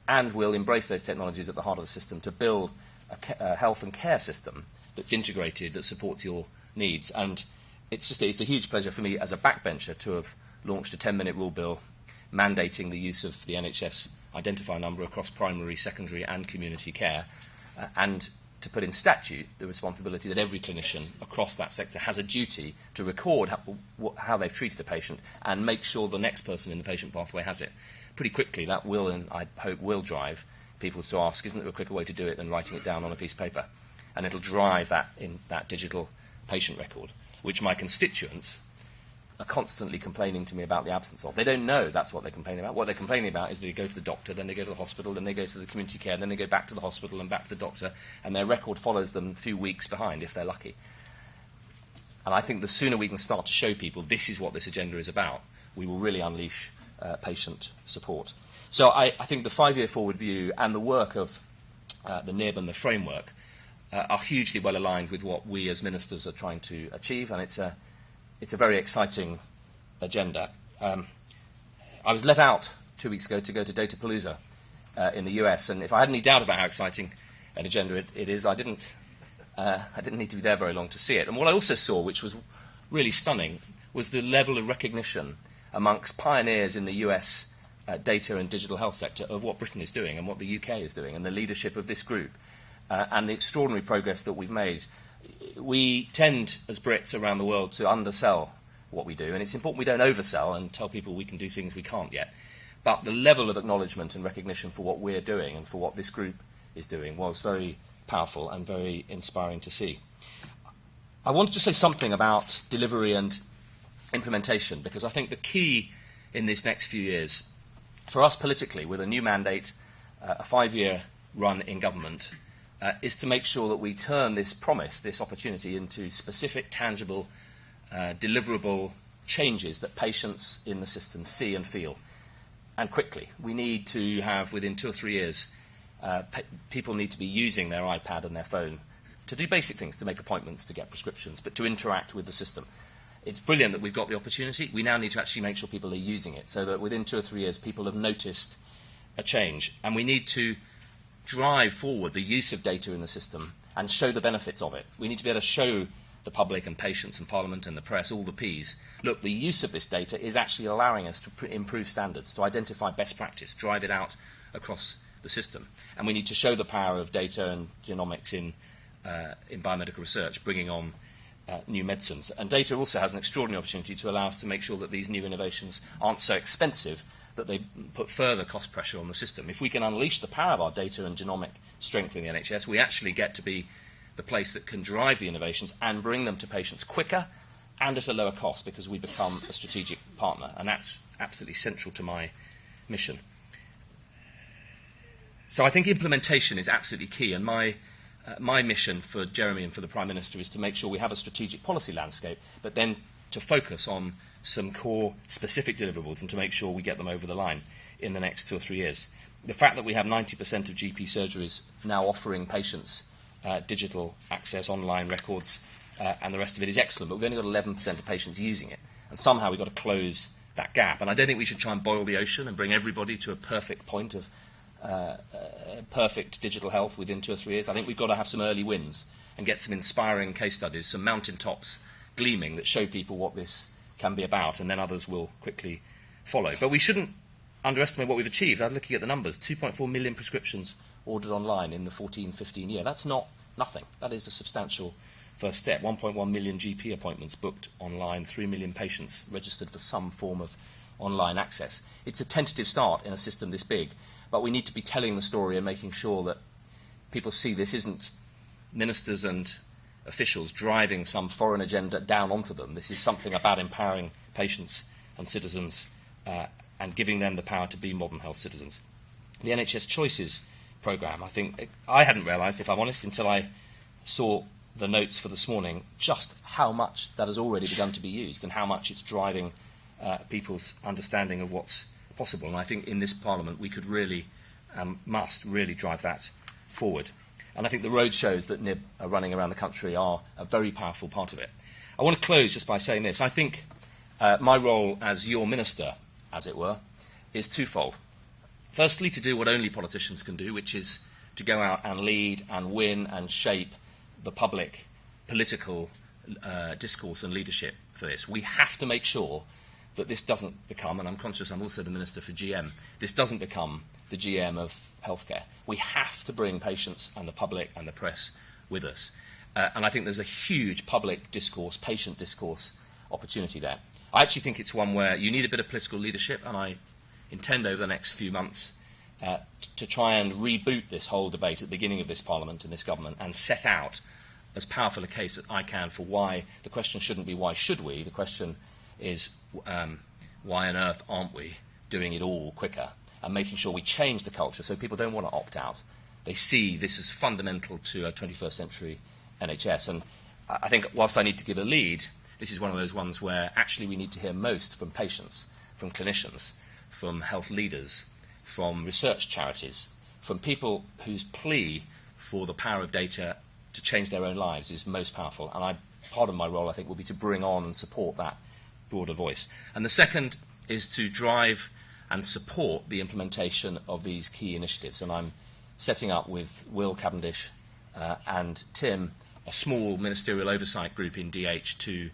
And we'll embrace those technologies at the heart of the system to build a health and care system that's integrated, that supports your needs. And it's a huge pleasure for me as a backbencher to have launched a 10-minute rule bill mandating the use of the NHS identifier number across primary, secondary and community care, and to put in statute the responsibility that every clinician across that sector has a duty to record how they've treated a patient and make sure the next person in the patient pathway has it. Pretty quickly that will, and I hope will, drive people to ask, isn't there a quicker way to do it than writing it down on a piece of paper? And it'll drive that digital patient record, which my constituents are constantly complaining to me about the absence of. They don't know that's what they're complaining about. What they're complaining about is they go to the doctor, then they go to the hospital, then they go to the community care, then they go back to the hospital and back to the doctor, and their record follows them a few weeks behind if they're lucky. And I think the sooner we can start to show people this is what this agenda is about, we will really unleash patient support. So I think the 5-year forward view and the work of the NIB and the framework are hugely well aligned with what we as ministers are trying to achieve, and it's a very exciting agenda. I was let out 2 weeks ago to go to Datapalooza in the US, and if I had any doubt about how exciting an agenda it is, I didn't need to be there very long to see it. And what I also saw, which was really stunning, was the level of recognition amongst pioneers in the US data and digital health sector of what Britain is doing and what the UK is doing, and the leadership of this group, and the extraordinary progress that we've made. We tend, as Brits around the world, to undersell what we do, and it's important we don't oversell and tell people we can do things we can't yet. But the level of acknowledgement and recognition for what we're doing and for what this group is doing was very powerful and very inspiring to see. I wanted to say something about delivery and implementation, because I think the key in this next few years, for us politically, with a new mandate, a 5-year run in government, is to make sure that we turn this promise, this opportunity, into specific, tangible, deliverable changes that patients in the system see and feel, and quickly. We need to have, within 2 or 3 years, people need to be using their iPad and their phone to do basic things, to make appointments, to get prescriptions, but to interact with the system. It's brilliant that we've got the opportunity. We now need to actually make sure people are using it, so that within 2 or 3 years people have noticed a change. And we need to drive forward the use of data in the system and show the benefits of it. We need to be able to show the public and patients and Parliament and the press, all the Ps, look, the use of this data is actually allowing us to improve standards, to identify best practice, drive it out across the system. And we need to show the power of data and genomics in biomedical research, bringing on new medicines. And data also has an extraordinary opportunity to allow us to make sure that these new innovations aren't so expensive that they put further cost pressure on the system. If we can unleash the power of our data and genomic strength in the NHS, we actually get to be the place that can drive the innovations and bring them to patients quicker and at a lower cost, because we become a strategic partner. And that's absolutely central to my mission. So I think implementation is absolutely key, and my mission for Jeremy and for the Prime Minister is to make sure we have a strategic policy landscape, but then to focus on some core specific deliverables and to make sure we get them over the line in the next 2 or 3 years. The fact that we have 90% of GP surgeries now offering patients digital access, online records, and the rest of it is excellent, but we've only got 11% of patients using it. And somehow we've got to close that gap. And I don't think we should try and boil the ocean and bring everybody to a perfect point of perfect digital health within 2 or 3 years. I think we've got to have some early wins and get some inspiring case studies, some mountaintops gleaming that show people what this can be about, and then others will quickly follow. But we shouldn't underestimate what we've achieved. I'm looking at the numbers, 2.4 million prescriptions ordered online in the 14-15 year. That's not nothing. That is a substantial first step. 1.1 million GP appointments booked online, 3 million patients registered for some form of online access. It's a tentative start in a system this big, but we need to be telling the story and making sure that people see this isn't ministers and officials driving some foreign agenda down onto them. This is something about empowering patients and citizens and giving them the power to be modern health citizens. The NHS Choices programme, I think, I hadn't realised, if I'm honest, until I saw the notes for this morning, just how much that has already begun to be used and how much it's driving people's understanding of what's possible. And I think in this Parliament we could really, must really drive that forward. And I think the road shows that NIB are running around the country are a very powerful part of it. I want to close just by saying this. I think my role as your minister, as it were, is twofold. Firstly, to do what only politicians can do, which is to go out and lead and win and shape the public political discourse and leadership for this. We have to make sure that this doesn't become, and I'm conscious I'm also the Minister for GM, this doesn't become the GM of healthcare. We have to bring patients and the public and the press with us. And I think there's a huge public discourse, patient discourse opportunity there. I actually think it's one where you need a bit of political leadership, and I intend over the next few months to try and reboot this whole debate at the beginning of this Parliament and this government and set out as powerful a case that I can for why the question shouldn't be why should we, the question is why on earth aren't we doing it all quicker and making sure we change the culture so people don't want to opt out. They see this as fundamental to a 21st century NHS. And I think whilst I need to give a lead, this is one of those ones where actually we need to hear most from patients, from clinicians, from health leaders, from research charities, from people whose plea for the power of data to change their own lives is most powerful. And part of my role, I think, will be to bring on and support that broader voice. And the second is to drive and support the implementation of these key initiatives. And I'm setting up with Will Cavendish and Tim a small ministerial oversight group in DH to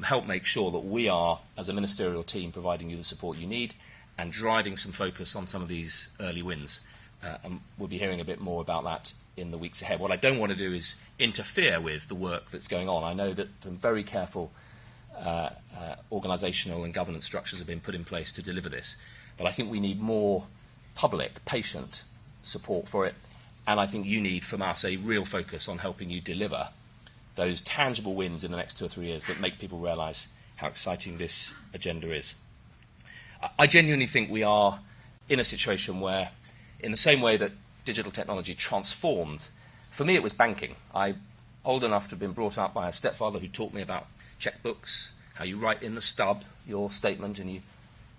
help make sure that we are, as a ministerial team, providing you the support you need and driving some focus on some of these early wins. And we'll be hearing a bit more about that in the weeks ahead. What I don't want to do is interfere with the work that's going on. I know that some very careful organisational and governance structures have been put in place to deliver this. But I think we need more public, patient support for it. And I think you need from us a real focus on helping you deliver those tangible wins in the next 2 or 3 years that make people realise how exciting this agenda is. I genuinely think we are in a situation where, in the same way that digital technology transformed, for me it was banking. I'm old enough to have been brought up by a stepfather who taught me about checkbooks, how you write in the stub your statement and you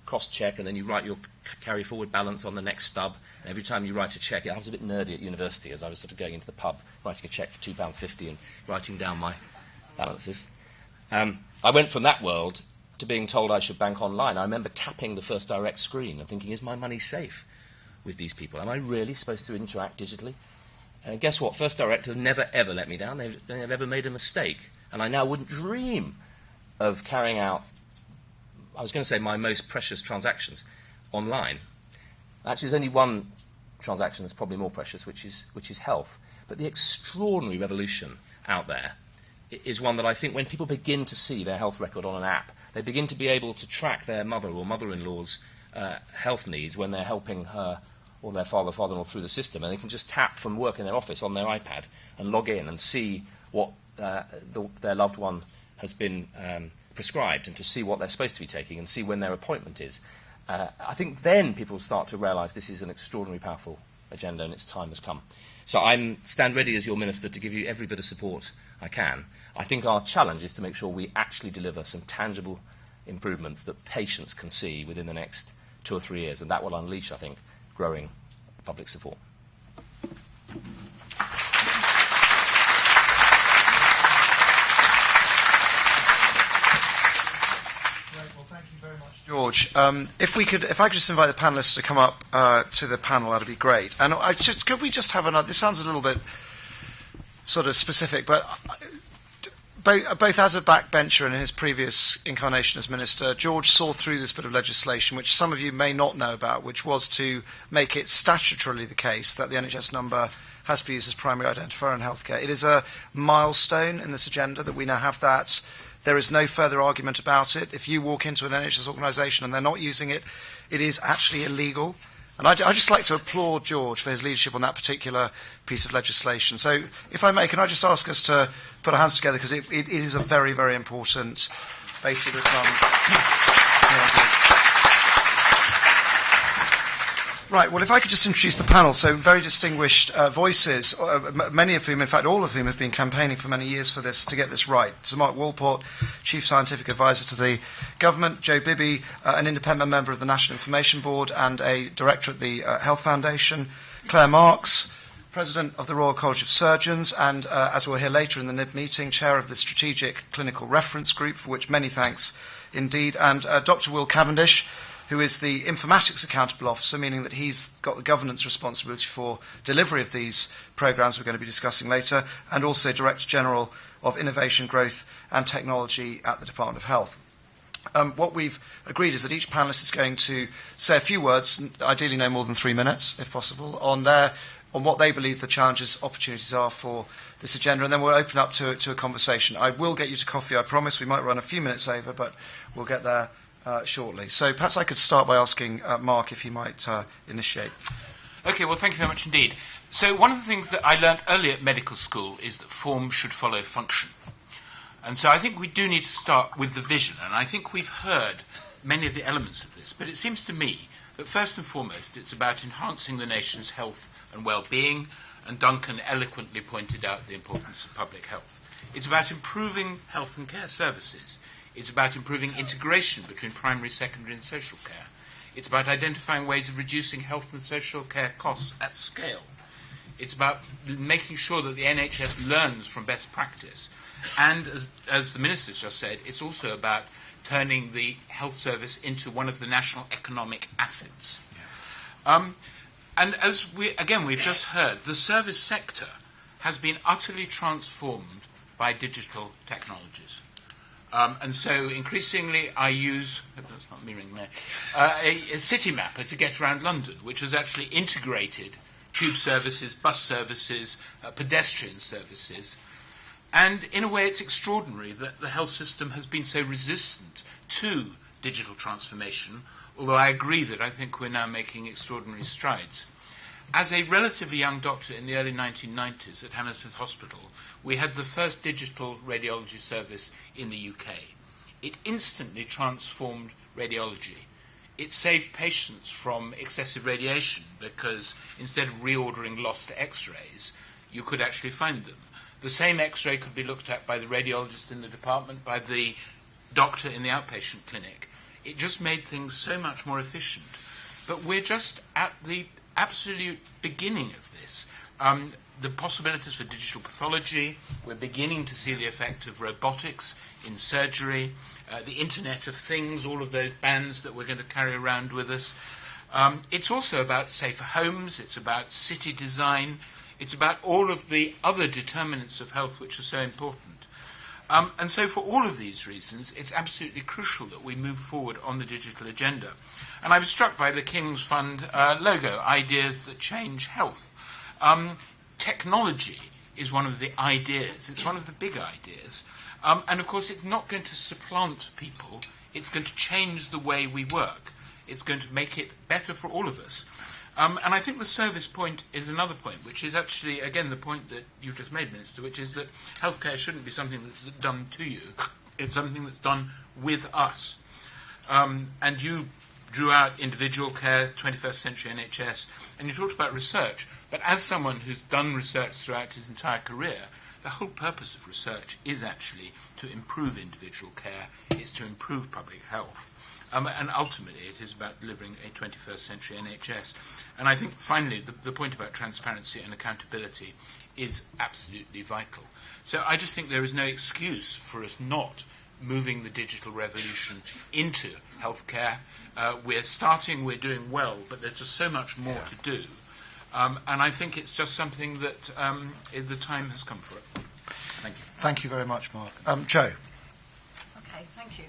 cross-check and then you write your carry-forward balance on the next stub. And every time you write a cheque, I was a bit nerdy at university as I was sort of going into the pub, writing a cheque for £2.50 and writing down my balances. I went from that world to being told I should bank online. I remember tapping the First Direct screen and thinking, is my money safe with these people? Am I really supposed to interact digitally? And guess what? First Direct have never, ever let me down. They've ever made a mistake. And I now wouldn't dream of carrying out, I was going to say, my most precious transactions online. Actually, there's only one transaction that's probably more precious, which is health. But the extraordinary revolution out there is one that I think when people begin to see their health record on an app, they begin to be able to track their mother or mother-in-law's health needs when they're helping her or their father-in-law through the system. And they can just tap from work in their office on their iPad and log in and see what their loved one has been prescribed and to see what they're supposed to be taking and see when their appointment is. I think then people start to realise this is an extraordinarily powerful agenda and its time has come. So I stand ready as your minister to give you every bit of support I can. I think our challenge is to make sure we actually deliver some tangible improvements that patients can see within the next 2 or 3 years, and that will unleash, I think, growing public support. George, if I could just invite the panellists to come up to the panel, that'd be great. And could we just have another? This sounds a little bit sort of specific, but both as a backbencher and in his previous incarnation as minister, George saw through this bit of legislation, which some of you may not know about, which was to make it statutorily the case that the NHS number has to be used as primary identifier in healthcare. It is a milestone in this agenda that we now have that. There is no further argument about it. If you walk into an NHS organisation and they're not using it, it is actually illegal. And I'd just like to applaud George for his leadership on that particular piece of legislation. So, if I may, can I just ask us to put our hands together, because it is a very, very important basic Right, well, if I could just introduce the panel. So, very distinguished voices, many of whom, in fact, all of whom have been campaigning for many years for this, to get this right. Sir Mark Walport, Chief Scientific Advisor to the Government, Joe Bibby, an independent member of the National Information Board and a Director at the Health Foundation, Claire Marks, President of the Royal College of Surgeons, and, as we'll hear later in the NIB meeting, Chair of the Strategic Clinical Reference Group, for which many thanks indeed, and Dr. Will Cavendish, who is the Informatics Accountable Officer, meaning that he's got the governance responsibility for delivery of these programmes we're going to be discussing later, and also Director General of Innovation, Growth and Technology at the Department of Health. What we've agreed is that each panellist is going to say a few words, ideally no more than 3 minutes, if possible, on what they believe the challenges, opportunities are for this agenda, and then we'll open up to a conversation. I will get you to coffee, I promise. We might run a few minutes over, but we'll get there shortly. So perhaps I could start by asking Mark if he might initiate. Okay, well, thank you very much indeed. So one of the things that I learned early at medical school is that form should follow function. And so I think we do need to start with the vision, and I think we've heard many of the elements of this, but it seems to me that first and foremost it's about enhancing the nation's health and well-being, and Duncan eloquently pointed out the importance of public health. It's about improving health and care services. It's about improving integration between primary, secondary and social care. It's about identifying ways of reducing health and social care costs at scale. It's about making sure that the NHS learns from best practice. And as the Minister's just said, it's also about turning the health service into one of the national economic assets. And as we've just heard, the service sector has been utterly transformed by digital technologies. And so increasingly I use, that's not me ringing there, a city mapper to get around London, which has actually integrated tube services, bus services, pedestrian services. And in a way it's extraordinary that the health system has been so resistant to digital transformation, although I agree that I think we're now making extraordinary strides. As a relatively young doctor in the early 1990s at Hammersmith Hospital, we had the first digital radiology service in the UK. It instantly transformed radiology. It saved patients from excessive radiation because instead of reordering lost X-rays, you could actually find them. The same X-ray could be looked at by the radiologist in the department, by the doctor in the outpatient clinic. It just made things so much more efficient. But we're just at the absolute beginning of this. The possibilities for digital pathology, we're beginning to see the effect of robotics in surgery, the Internet of Things, all of those bands that we're going to carry around with us. It's also about safer homes, it's about city design, it's about all of the other determinants of health which are so important. And so for all of these reasons, it's absolutely crucial that we move forward on the digital agenda. And I was struck by the King's Fund logo, Ideas That Change Health. Technology is one of the ideas. It's one of the big ideas. And of course, it's not going to supplant people. It's going to change the way we work. It's going to make it better for all of us. And I think the service point is another point, which is actually, again, the point that you just made, Minister, which is that healthcare shouldn't be something that's done to you. It's something that's done with us. And you drew out individual care, 21st century NHS, and you talked about research. But as someone who's done research throughout his entire career, the whole purpose of research is actually to improve individual care, is to improve public health. And ultimately, it is about delivering a 21st century NHS. And I think, finally, the point about transparency and accountability is absolutely vital. So I just think there is no excuse for us not moving the digital revolution into healthcare. We're doing well, but there's just so much more to do. And I think it's just something that the time has come for it. Thank you. Thank you very much, Mark. Joe. Okay, thank you.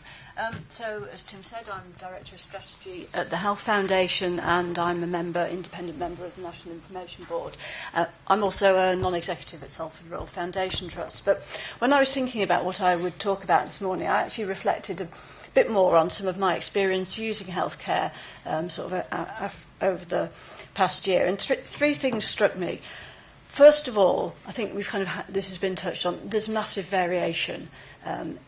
So, as Tim said, I'm Director of Strategy at the Health Foundation, and I'm a independent member of the National Information Board. I'm also a non-executive at Salford Royal Foundation Trust. But when I was thinking about what I would talk about this morning, I actually reflected bit more on some of my experience using healthcare over the past year. And three things struck me. First of all, I think we've this has been touched on, there's massive variation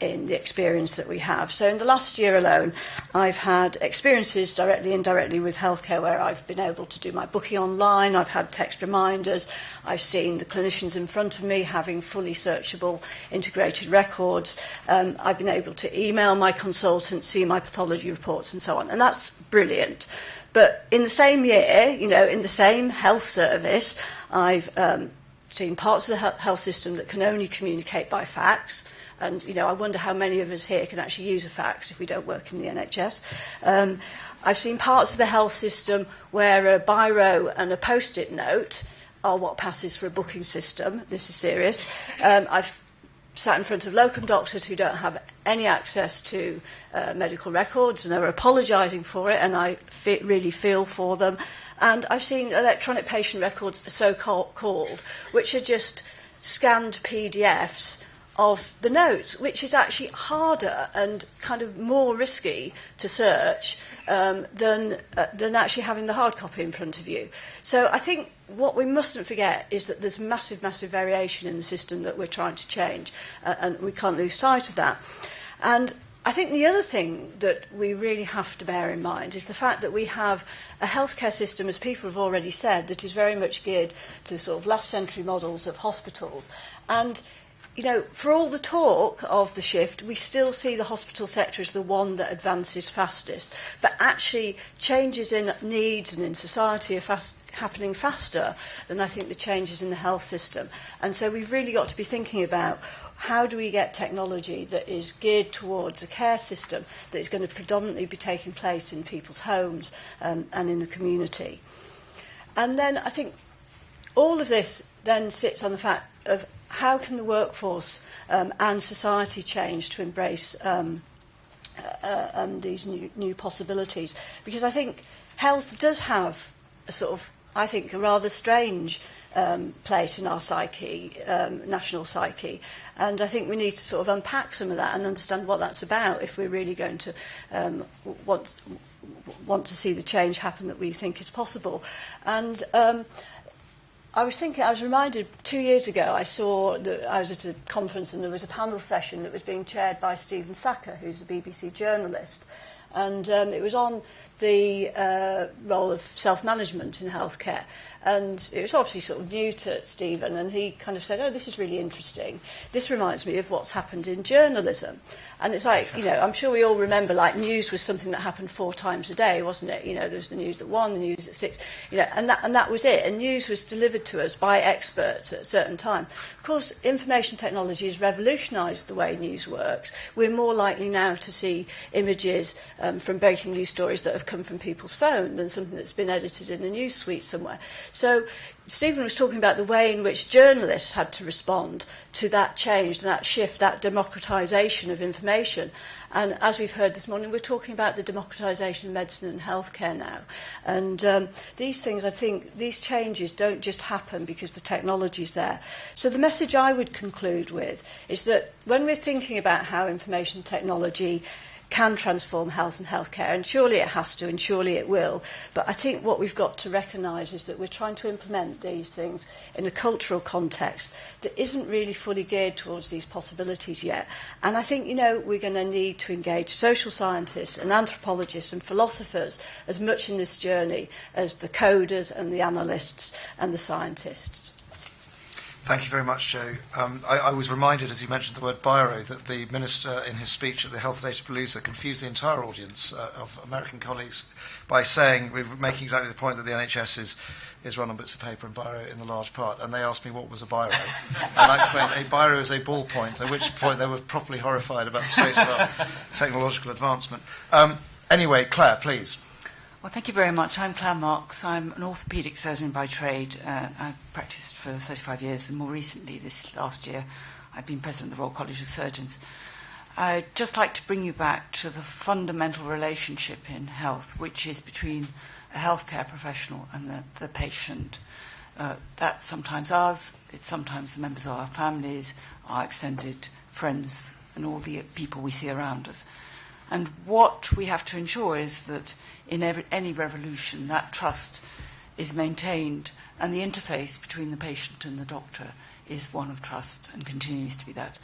in the experience that we have. So in the last year alone, I've had experiences directly and indirectly with healthcare where I've been able to do my booking online, I've had text reminders, I've seen the clinicians in front of me having fully searchable integrated records, I've been able to email my consultant, see my pathology reports and so on, and that's brilliant. But in the same year, in the same health service, I've seen parts of the health system that can only communicate by fax. And, I wonder how many of us here can actually use a fax if we don't work in the NHS. I've seen parts of the health system where a biro and a post-it note are what passes for a booking system. This is serious. I've sat in front of locum doctors who don't have any access to medical records and are apologising for it, and I really feel for them. And I've seen electronic patient records, so-called, which are just scanned PDFs of the notes, which is actually harder and kind of more risky to search than actually having the hard copy in front of you. So I think what we mustn't forget is that there's massive, massive variation in the system that we're trying to change, and we can't lose sight of that. And I think the other thing that we really have to bear in mind is the fact that we have a healthcare system, as people have already said, that is very much geared to sort of last century models of hospitals. And for all the talk of the shift, we still see the hospital sector as the one that advances fastest. But actually, changes in needs and in society are happening faster than I think the changes in the health system. And so we've really got to be thinking about how do we get technology that is geared towards a care system that is going to predominantly be taking place in people's homes and in the community. And then I think all of this then sits on the fact of how can the workforce and society change to embrace these new possibilities? Because I think health does have a sort of, I think, a rather strange place in our psyche, national psyche. And I think we need to sort of unpack some of that and understand what that's about if we're really going to want to see the change happen that we think is possible. And I was reminded 2 years ago, I was at a conference and there was a panel session that was being chaired by Stephen Sacker, who's a BBC journalist. And it was on the role of self-management in healthcare. And it was obviously sort of new to Stephen, and he kind of said, oh, this is really interesting. This reminds me of what's happened in journalism. And it's like, I'm sure we all remember, like, news was something that happened 4 times a day, wasn't it? There was the news at 1, the news at 6, and that was it. And news was delivered to us by experts at a certain time. Of course, information technology has revolutionised the way news works. We're more likely now to see images from breaking news stories that have come from people's phone than something that's been edited in a news suite somewhere. So Stephen was talking about the way in which journalists had to respond to that change, that shift, that democratisation of information. And as we've heard this morning, we're talking about the democratisation of medicine and healthcare now. And these things, I think, these changes don't just happen because the technology's there. So the message I would conclude with is that when we're thinking about how information technology can transform health and healthcare, and surely it has to, and surely it will. But I think what we've got to recognise is that we're trying to implement these things in a cultural context that isn't really fully geared towards these possibilities yet. And I think, we're going to need to engage social scientists and anthropologists and philosophers as much in this journey as the coders and the analysts and the scientists. Thank you very much, Joe. I was reminded, as you mentioned the word biro, that the Minister in his speech at the Health Data Palooza confused the entire audience of American colleagues by saying, we're making exactly the point that the NHS is run on bits of paper and biro in the large part, and they asked me what was a biro. And I explained a biro is a ballpoint, at which point they were properly horrified about the state of our technological advancement. Anyway, Claire, please. Well, thank you very much. I'm Claire Marks. I'm an orthopaedic surgeon by trade. I've practiced for 35 years, and more recently, this last year, I've been president of the Royal College of Surgeons. I'd just like to bring you back to the fundamental relationship in health, which is between a healthcare professional and the patient. That's sometimes ours, it's sometimes the members of our families, our extended friends, and all the people we see around us. And what we have to ensure is that in any revolution, that trust is maintained and the interface between the patient and the doctor is one of trust and continues to be that.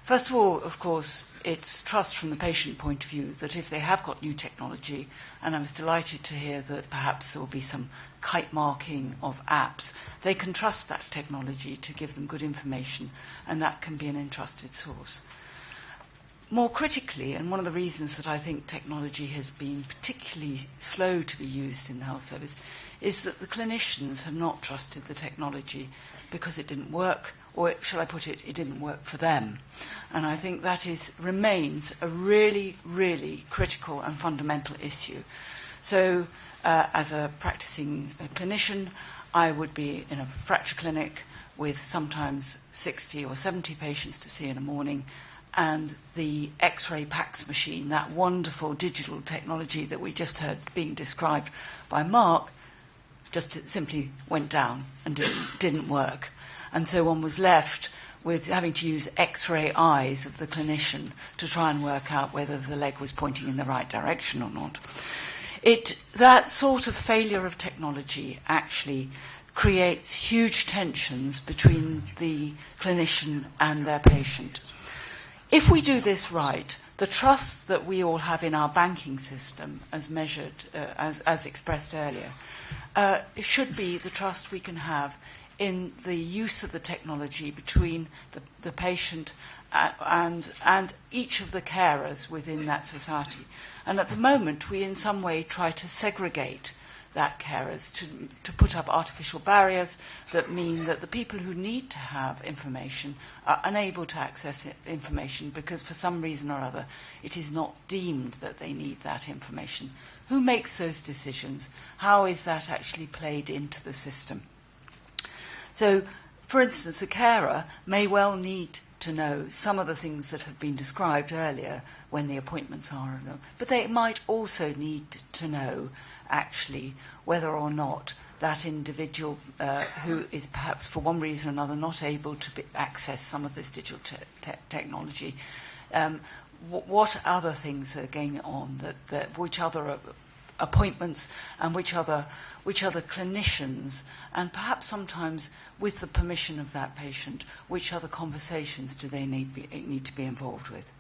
First of all, of course, it's trust from the patient point of view that if they have got new technology, and I was delighted to hear that perhaps there will be some kite marking of apps, they can trust that technology to give them good information, and that can be an entrusted source. More critically, and one of the reasons that I think technology has been particularly slow to be used in the health service, is that the clinicians have not trusted the technology because it didn't work, or shall I put it, it didn't work for them. And I think that remains a really, really critical and fundamental issue. So as a practicing clinician, I would be in a fracture clinic with sometimes 60 or 70 patients to see in a morning, and the X-ray PACS machine, that wonderful digital technology that we just heard being described by Mark, just simply went down and didn't work. And so one was left with having to use X-ray eyes of the clinician to try and work out whether the leg was pointing in the right direction or not. That sort of failure of technology actually creates huge tensions between the clinician and their patient. If we do this right, the trust that we all have in our banking system, as measured, as expressed earlier, should be the trust we can have in the use of the technology between the patient and each of the carers within that society. And at the moment, we in some way try to segregate that carers, to put up artificial barriers that mean that the people who need to have information are unable to access information because for some reason or other it is not deemed that they need that information. Who makes those decisions? How is that actually played into the system? So, for instance, a carer may well need to know some of the things that have been described earlier when the appointments are, but they might also need to know actually whether or not that individual who is perhaps for one reason or another not able to access some of this digital technology, what other things are going on, which other appointments and which other clinicians, and perhaps sometimes with the permission of that patient, which other conversations do they need to be involved with.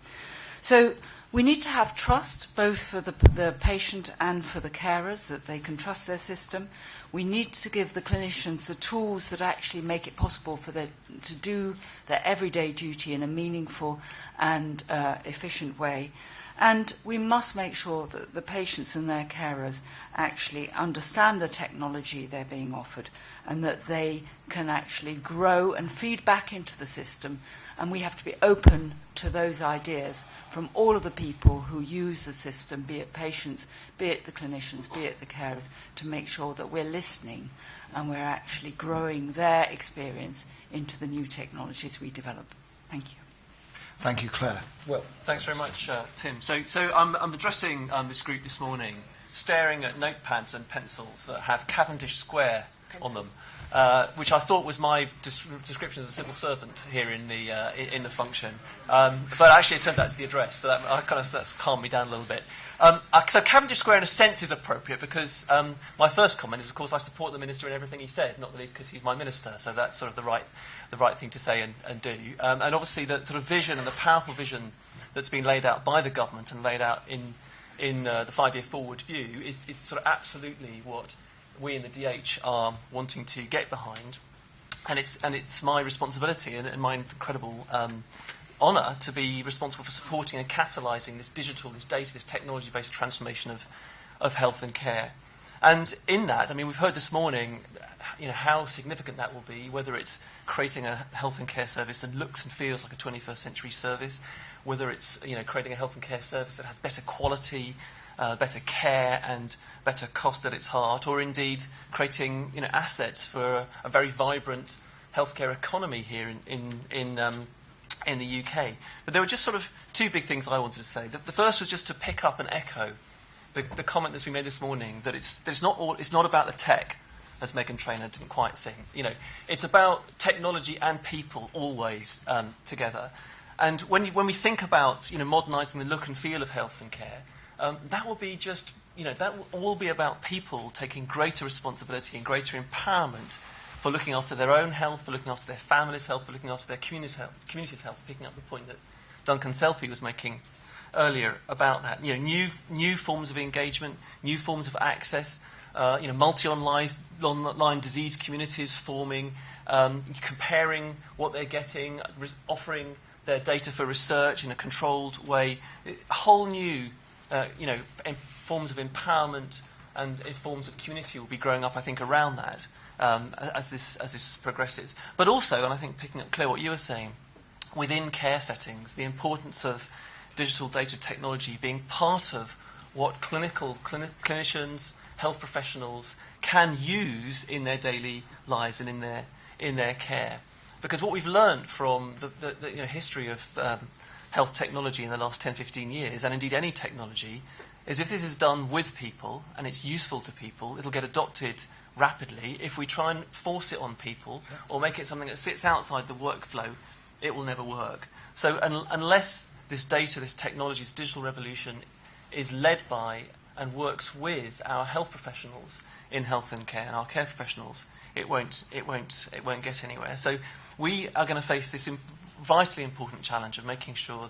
So we need to have trust, both for the patient and for the carers, that they can trust their system. We need to give the clinicians the tools that actually make it possible for them to do their everyday duty in a meaningful and efficient way. And we must make sure that the patients and their carers actually understand the technology they're being offered and that they can actually grow and feed back into the system. And we have to be open to those ideas from all of the people who use the system, be it patients, be it the clinicians, be it the carers, to make sure that we're listening and we're actually growing their experience into the new technologies we develop. Thank you. Thank you, Claire. Well, thanks very much, Tim. So I'm addressing this group this morning, staring at notepads and pencils that have Cavendish Square on them, which I thought was my description as a civil servant here in the function. But actually, it turns out it's the address, so that's calmed me down a little bit. So Cavendish Square, in a sense, is appropriate because my first comment is, of course, I support the minister in everything he said, not the least because he's my minister. So that's sort of the right thing to say and do. And obviously, the sort of vision and the powerful vision that's been laid out by the government and laid out in the 5-year forward view is sort of absolutely what we in the DH are wanting to get behind. And it's my responsibility and my incredible honour to be responsible for supporting and catalysing this digital, this data, this technology-based transformation of health and care. And in that, I mean, we've heard this morning, how significant that will be, whether it's creating a health and care service that looks and feels like a 21st century service, whether it's, creating a health and care service that has better quality, better care and better cost at its heart, or indeed creating, assets for a very vibrant healthcare economy here in the UK. But there were just sort of two big things I wanted to say. The first was just to pick up and echo the comment that's been made this morning that it's not about the tech, as Megan Trainor didn't quite sing. It's about technology and people always together. And when we think about modernising the look and feel of health and care, that will be just that will all be about people taking greater responsibility and greater empowerment for looking after their own health, for looking after their family's health, for looking after their community's health. Picking up the point that Duncan Selby was making earlier about that, new forms of engagement, new forms of access, multi-online disease communities forming, comparing what they're getting, offering their data for research in a controlled way, whole new, forms of empowerment and forms of community will be growing up, I think, around that as this progresses. But also, and I think picking up, Claire, what you were saying, within care settings, the importance of digital data technology being part of what clinicians, health professionals can use in their daily lives and in their care. Because what we've learned from the history of health technology in the last 10, 15 years, and indeed any technology, is if this is done with people and it's useful to people, it'll get adopted rapidly. If we try and force it on people or make it something that sits outside the workflow, it will never work. So unless this data, this technology, this digital revolution is led by and works with our health professionals in health and care and our care professionals, it won't get anywhere. So we are going to face this vitally important challenge of making sure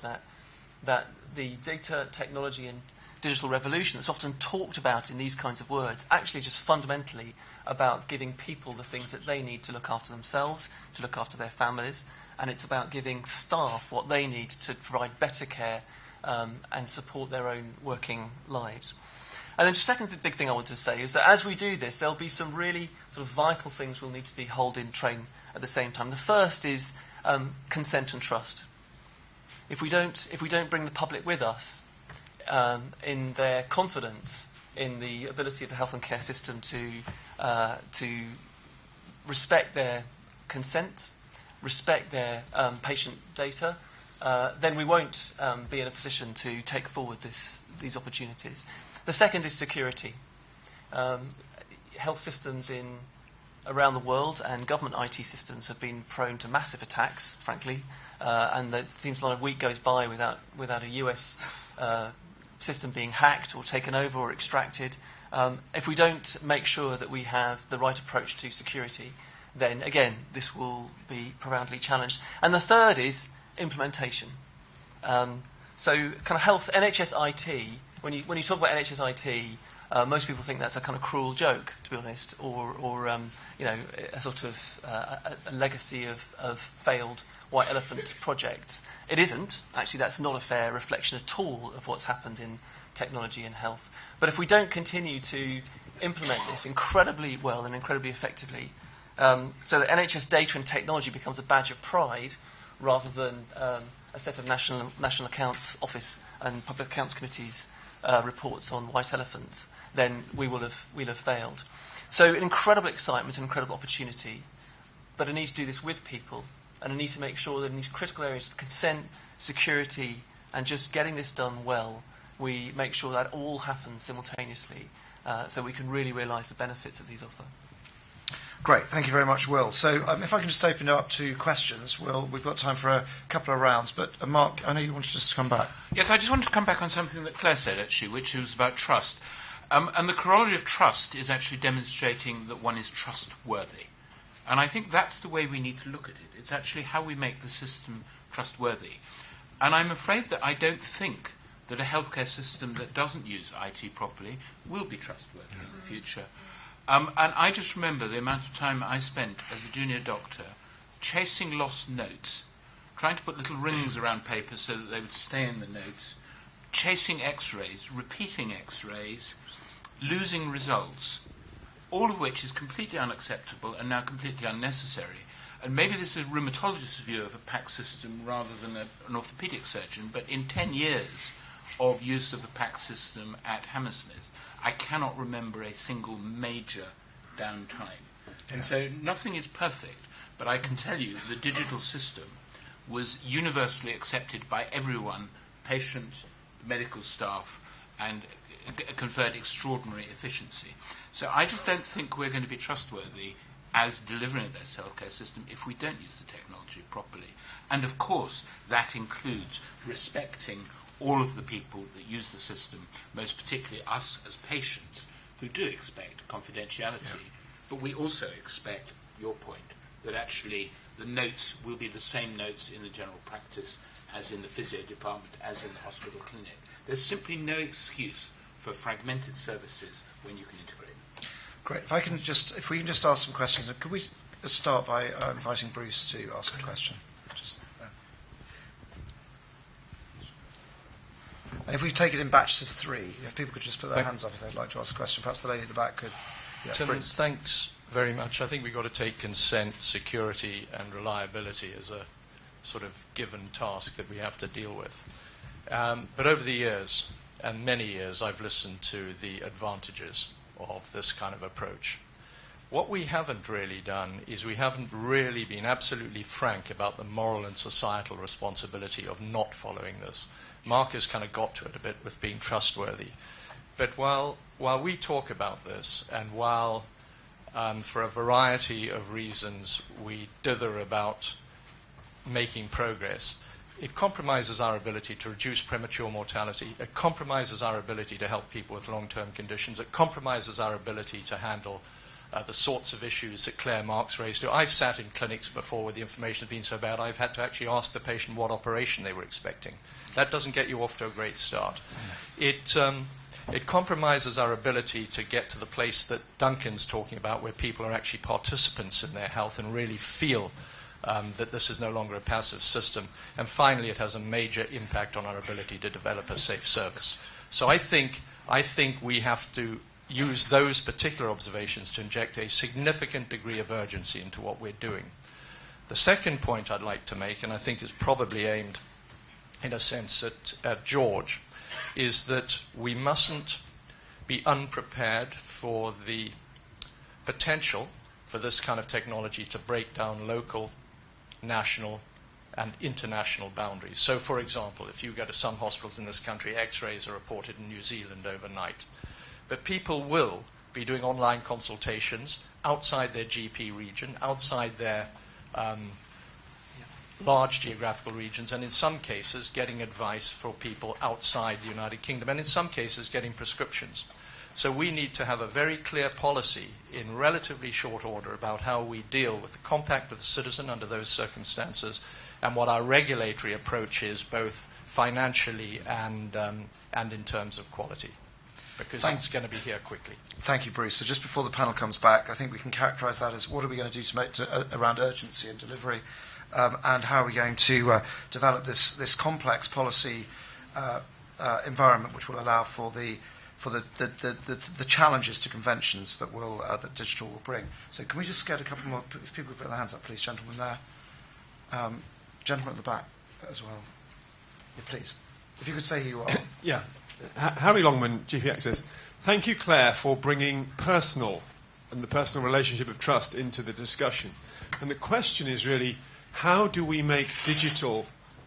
that the data, technology and digital revolution that's often talked about in these kinds of words actually just fundamentally about giving people the things that they need to look after themselves, to look after their families, and it's about giving staff what they need to provide better care and support their own working lives. And then the second big thing I want to say is that as we do this, there'll be some really sort of vital things we'll need to be hold in train at the same time. The first is consent and trust. If we don't bring the public with us in their confidence in the ability of the health and care system to respect their consent, respect their patient data, then we won't be in a position to take forward these opportunities. The second is security. Health systems around the world and government IT systems have been prone to massive attacks, frankly, and it seems not a week goes by without a US system being hacked or taken over or extracted. If we don't make sure that we have the right approach to security, then again this will be profoundly challenged. And the third is implementation. So kind of health, NHS IT, when you talk about NHS IT, most people think that's a kind of cruel joke, to be honest, or a sort of a legacy of failed white elephant projects. It isn't. Actually, that's not a fair reflection at all of what's happened in technology and health. But if we don't continue to implement this incredibly well and incredibly effectively, so that NHS data and technology becomes a badge of pride rather than a set of National Accounts Office and Public Accounts Committees reports on white elephants, then we'll have failed. So an incredible excitement, an incredible opportunity, but I need to do this with people, and I need to make sure that in these critical areas of consent, security, and just getting this done well, we make sure that all happens simultaneously, so we can really realise the benefits that these offer. Great, thank you very much, Will. So if I can just open it up to questions. Will, we've got time for a couple of rounds, but Mark, I know you wanted just to come back. Yes, I just wanted to come back on something that Claire said, actually, which was about trust. And the corollary of trust is actually demonstrating that one is trustworthy. And I think that's the way we need to look at it. It's actually how we make the system trustworthy. And I'm afraid that I don't think that a healthcare system that doesn't use IT properly will be trustworthy in the future. And I just remember the amount of time I spent as a junior doctor chasing lost notes, trying to put little rings around paper so that they would stay in the notes, chasing x-rays, repeating x-rays, losing results, all of which is completely unacceptable and now completely unnecessary. And maybe this is a rheumatologist's view of a PACS system rather than an orthopaedic surgeon, but in 10 years of use of the PACS system at Hammersmith, I cannot remember a single major downtime. And so nothing is perfect, but I can tell you the digital system was universally accepted by everyone, patients, medical staff, and conferred extraordinary efficiency. So I just don't think we're going to be trustworthy as delivering this healthcare system if we don't use the technology properly. And of course, that includes respecting all of the people that use the system, most particularly us as patients, who do expect confidentiality, but we also expect your point, that actually the notes will be the same notes in the general practice as in the physio department, as in the hospital clinic. There's simply no excuse for fragmented services when you can integrate. Great. If we can just ask some questions, could we start by inviting Bruce to ask a question? Just there. And if we take it in batches of 3, if people could just put their hands up if they'd like to ask a question, perhaps the lady at the back could. Yeah, Tim, Bruce. thanks very much. I think we've got to take consent, security and reliability as a sort of given task that we have to deal with. But over the years, and many years, I've listened to the advantages of this kind of approach. What we haven't really done is we haven't really been absolutely frank about the moral and societal responsibility of not following this. Mark has kind of got to it a bit with being trustworthy. But while we talk about this, and while for a variety of reasons we dither about making progress, it compromises our ability to reduce premature mortality. It compromises our ability to help people with long-term conditions. It compromises our ability to handle the sorts of issues that Claire Marks raised. I've sat in clinics before where the information has been so bad I've had to actually ask the patient what operation they were expecting. That doesn't get you off to a great start. It compromises our ability to get to the place that Duncan's talking about, where people are actually participants in their health and really feel that this is no longer a passive system. And finally, it has a major impact on our ability to develop a safe service. So I think we have to use those particular observations to inject a significant degree of urgency into what we're doing. The second point I'd like to make, and I think is probably aimed in a sense at George, is that we mustn't be unprepared for the potential for this kind of technology to break down local, national and international boundaries. So, for example, if you go to some hospitals in this country, X-rays are reported in New Zealand overnight. But people will be doing online consultations outside their GP region, outside their large geographical regions, and in some cases getting advice for people outside the United Kingdom, and in some cases getting prescriptions. So we need to have a very clear policy in relatively short order about how we deal with the contact with the citizen under those circumstances, and what our regulatory approach is, both financially and in terms of quality, because it's going to be here quickly. Thank you, Bruce. So just before the panel comes back, I think we can characterise that as what are we going to do to make around urgency and delivery, and how are we going to develop this complex policy environment which will allow for the challenges to conventions that that digital will bring. So can we just get a couple more, if people could put their hands up, please, gentlemen there. Gentleman at the back as well. Yeah, please. If you could say who you are. Yeah. Harry Longman, GP Access. Thank you, Claire, for bringing personal and the personal relationship of trust into the discussion. And the question is really, how do we make digital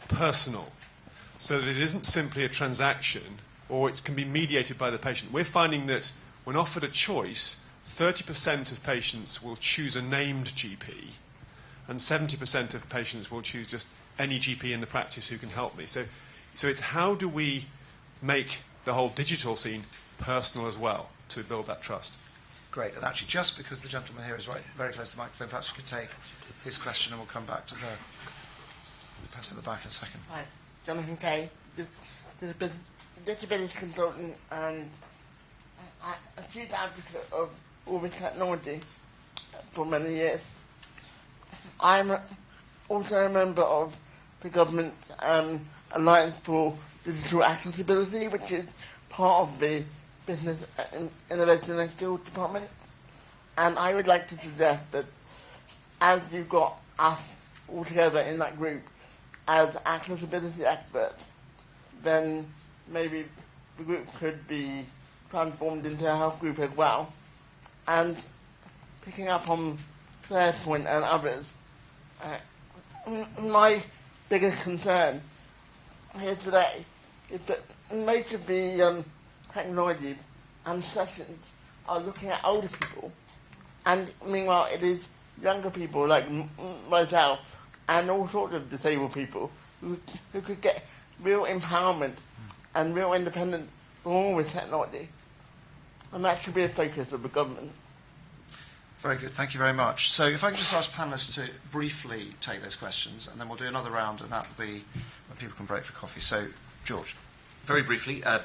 personal so that it isn't simply a transaction, or it can be mediated by the patient? We're finding that when offered a choice, 30% of patients will choose a named GP, and 70% of patients will choose just any GP in the practice who can help me. So it's how do we make the whole digital scene personal as well to build that trust? Great. And actually, just because the gentleman here is right very close to the microphone, perhaps you could take his question and we'll come back to the person at the back in a second. Hi. Jonathan Kay, disability consultant and a huge advocate of urban technology for many years. I'm also a member of the government's Alliance for Digital Accessibility, which is part of the Business Innovation and Skills Department. And I would like to suggest that as you've got us all together in that group as accessibility experts, then maybe the group could be transformed into a health group as well. And picking up on Claire's point and others, my biggest concern here today is that most of the technology and sessions are looking at older people, and meanwhile it is younger people like myself and all sorts of disabled people who could get real empowerment and real independence along with technology. And that should be a focus of the government. Very good, thank you very much. So if I could just ask panellists to briefly take those questions, and then we'll do another round, and that will be when people can break for coffee. So, George. Very briefly, I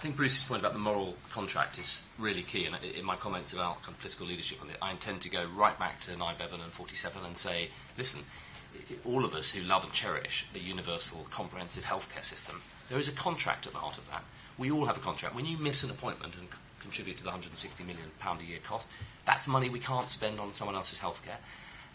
think Bruce's point about the moral contract is really key, and in my comments about kind of political leadership on it, I intend to go right back to 9 Bevan and 47 and say, listen, all of us who love and cherish a universal, comprehensive healthcare system, there is a contract at the heart of that. We all have a contract. When you miss an appointment and contribute to the £160 million a year cost, that's money we can't spend on someone else's healthcare.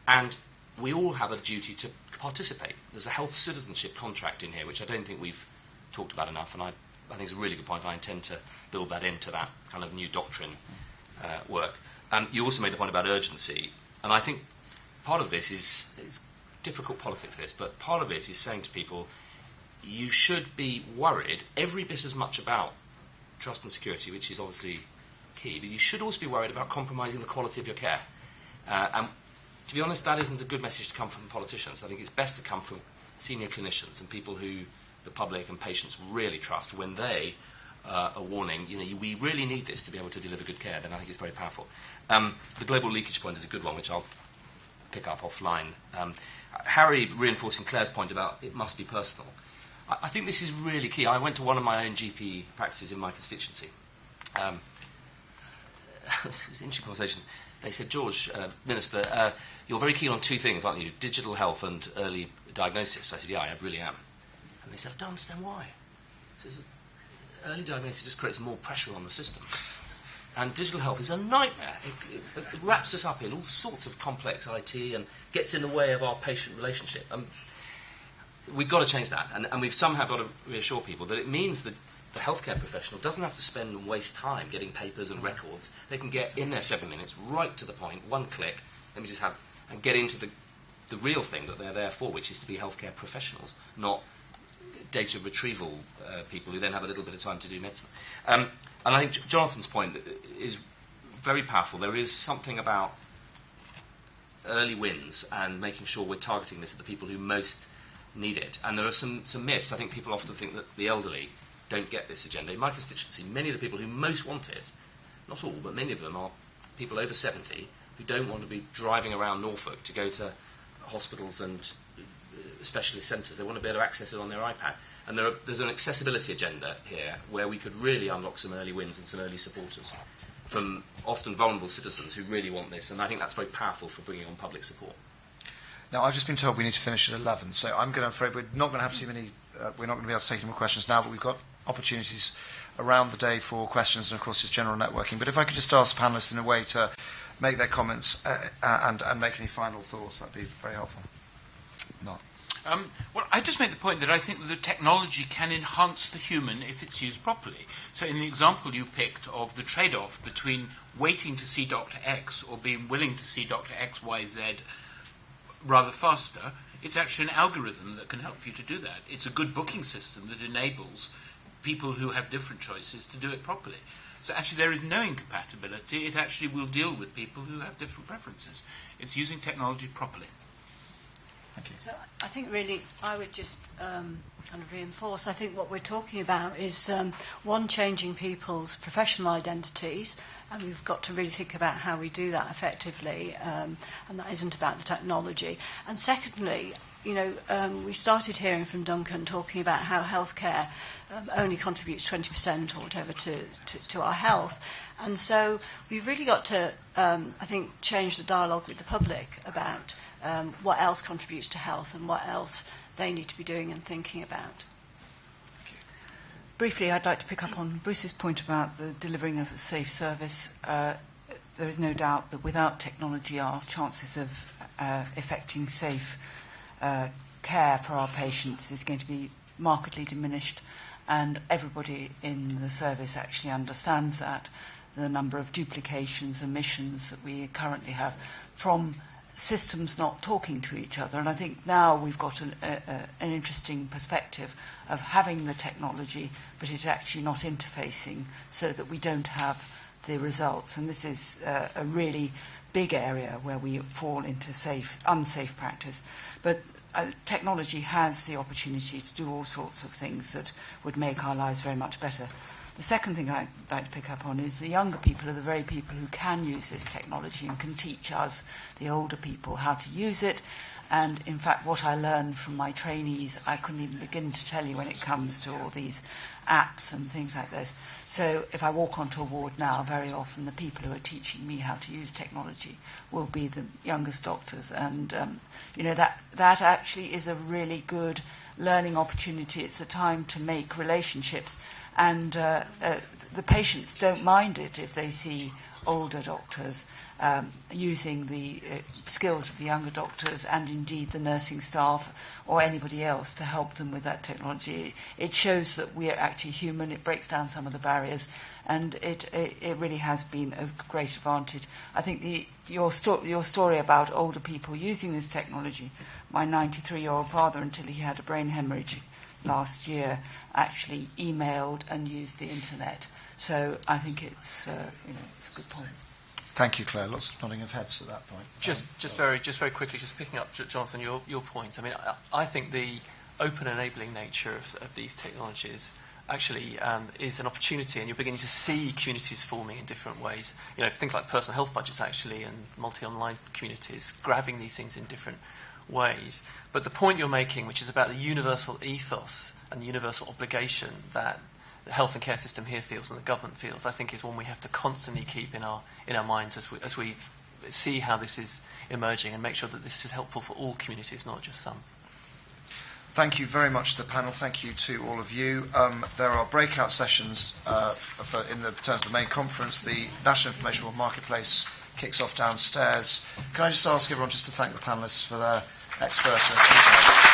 And we all have a duty to participate. There's a health citizenship contract in here, which I don't think we've talked about enough, and I think it's a really good point. I intend to build that into that kind of new doctrine work. You also made the point about urgency, and I think part of this is it's difficult politics, this, but part of it is saying to people, you should be worried every bit as much about trust and security, which is obviously key, but you should also be worried about compromising the quality of your care. And to be honest, that isn't a good message to come from politicians. I think it's best to come from senior clinicians and people who the public and patients really trust when they are warning, we really need this to be able to deliver good care. Then I think it's very powerful. The global leakage point is a good one, which I'll pick up offline. Harry reinforcing Claire's point about it must be personal. I think this is really key. I went to one of my own GP practices in my constituency. It was an interesting conversation. They said, George, Minister, you're very keen on two things, aren't you? Digital health and early diagnosis. I said, yeah, I really am. And they said, I don't understand why. So early diagnosis just creates more pressure on the system. And digital health is a nightmare. It wraps us up in all sorts of complex IT and gets in the way of our patient relationship. We've got to change that. And we've somehow got to reassure people that it means that the healthcare professional doesn't have to spend and waste time getting papers and records. They can get in there 7 minutes, right to the point, one click, and get into the real thing that they're there for, which is to be healthcare professionals, not data retrieval people who then have a little bit of time to do medicine. And I think Jonathan's point is very powerful. There is something about early wins and making sure we're targeting this at the people who most need it. And there are some myths. I think people often think that the elderly don't get this agenda. In my constituency, many of the people who most want it, not all, but many of them are people over 70 who don't want to be driving around Norfolk to go to hospitals and specialist centres. They want to be able to access it on their iPad. And there's an accessibility agenda here where we could really unlock some early wins and some early supporters from often vulnerable citizens who really want this. And I think that's very powerful for bringing on public support. Now, I've just been told we need to finish at 11, so I'm afraid we're not going to have too many, we're not going to be able to take any more questions now, but we've got opportunities around the day for questions and, of course, just general networking. But if I could just ask the panellists in a way to make their comments and make any final thoughts, that would be very helpful. No. Well, I just made the point that I think that the technology can enhance the human if it's used properly. So in the example you picked of the trade-off between waiting to see Dr. X or being willing to see Dr. X, Y, Z rather faster, it's actually an algorithm that can help you to do that. It's a good booking system that enables people who have different choices to do it properly. So actually there is no incompatibility. It actually will deal with people who have different preferences. It's using technology properly. Thank you. So I think really I would just kind of reinforce, I think what we're talking about is one, changing people's professional identities, and we've got to really think about how we do that effectively, and that isn't about the technology. And secondly, we started hearing from Duncan talking about how healthcare only contributes 20% or whatever to our health. And so we've really got to, I think, change the dialogue with the public about what else contributes to health and what else they need to be doing and thinking about. Briefly, I'd like to pick up on Bruce's point about the delivering of a safe service. There is no doubt that without technology, our chances of effecting safe care for our patients is going to be markedly diminished, and everybody in the service actually understands that. The number of duplications, omissions that we currently have from systems not talking to each other. And I think now we've got an interesting perspective of having the technology, but it's actually not interfacing, so that we don't have the results. And this is a really big area where we fall into unsafe practice. But technology has the opportunity to do all sorts of things that would make our lives very much better. The second thing I'd like to pick up on is the younger people are the very people who can use this technology and can teach us, the older people, how to use it. And in fact, what I learned from my trainees, I couldn't even begin to tell you when it comes to all these apps and things like this. So if I walk onto a ward now, very often the people who are teaching me how to use technology will be the youngest doctors. And, that actually is a really good learning opportunity. It's a time to make relationships. And the patients don't mind it if they see older doctors using the skills of the younger doctors and indeed the nursing staff or anybody else to help them with that technology. It shows that we are actually human. It breaks down some of the barriers, and it really has been a great advantage. I think your story about older people using this technology, my 93-year-old father, until he had a brain hemorrhage last year, actually emailed and used the internet. So I think it's it's a good point. Thank you, Claire. Lots of nodding of heads at that point. Just very quickly, just picking up, Jonathan, your point. I mean, I think the open enabling nature of these technologies actually is an opportunity, and you're beginning to see communities forming in different ways. You know, things like personal health budgets actually, and multi-online communities grabbing these things in different ways. But the point you're making, which is about the universal ethos and the universal obligation that the health and care system here feels and the government feels, I think is one we have to constantly keep in our minds as we see how this is emerging and make sure that this is helpful for all communities, not just some. Thank you very much to the panel. Thank you to all of you. There are breakout sessions in the terms of the main conference. The National Information Board Marketplace kicks off downstairs. Can I just ask everyone just to thank the panellists for their expertise?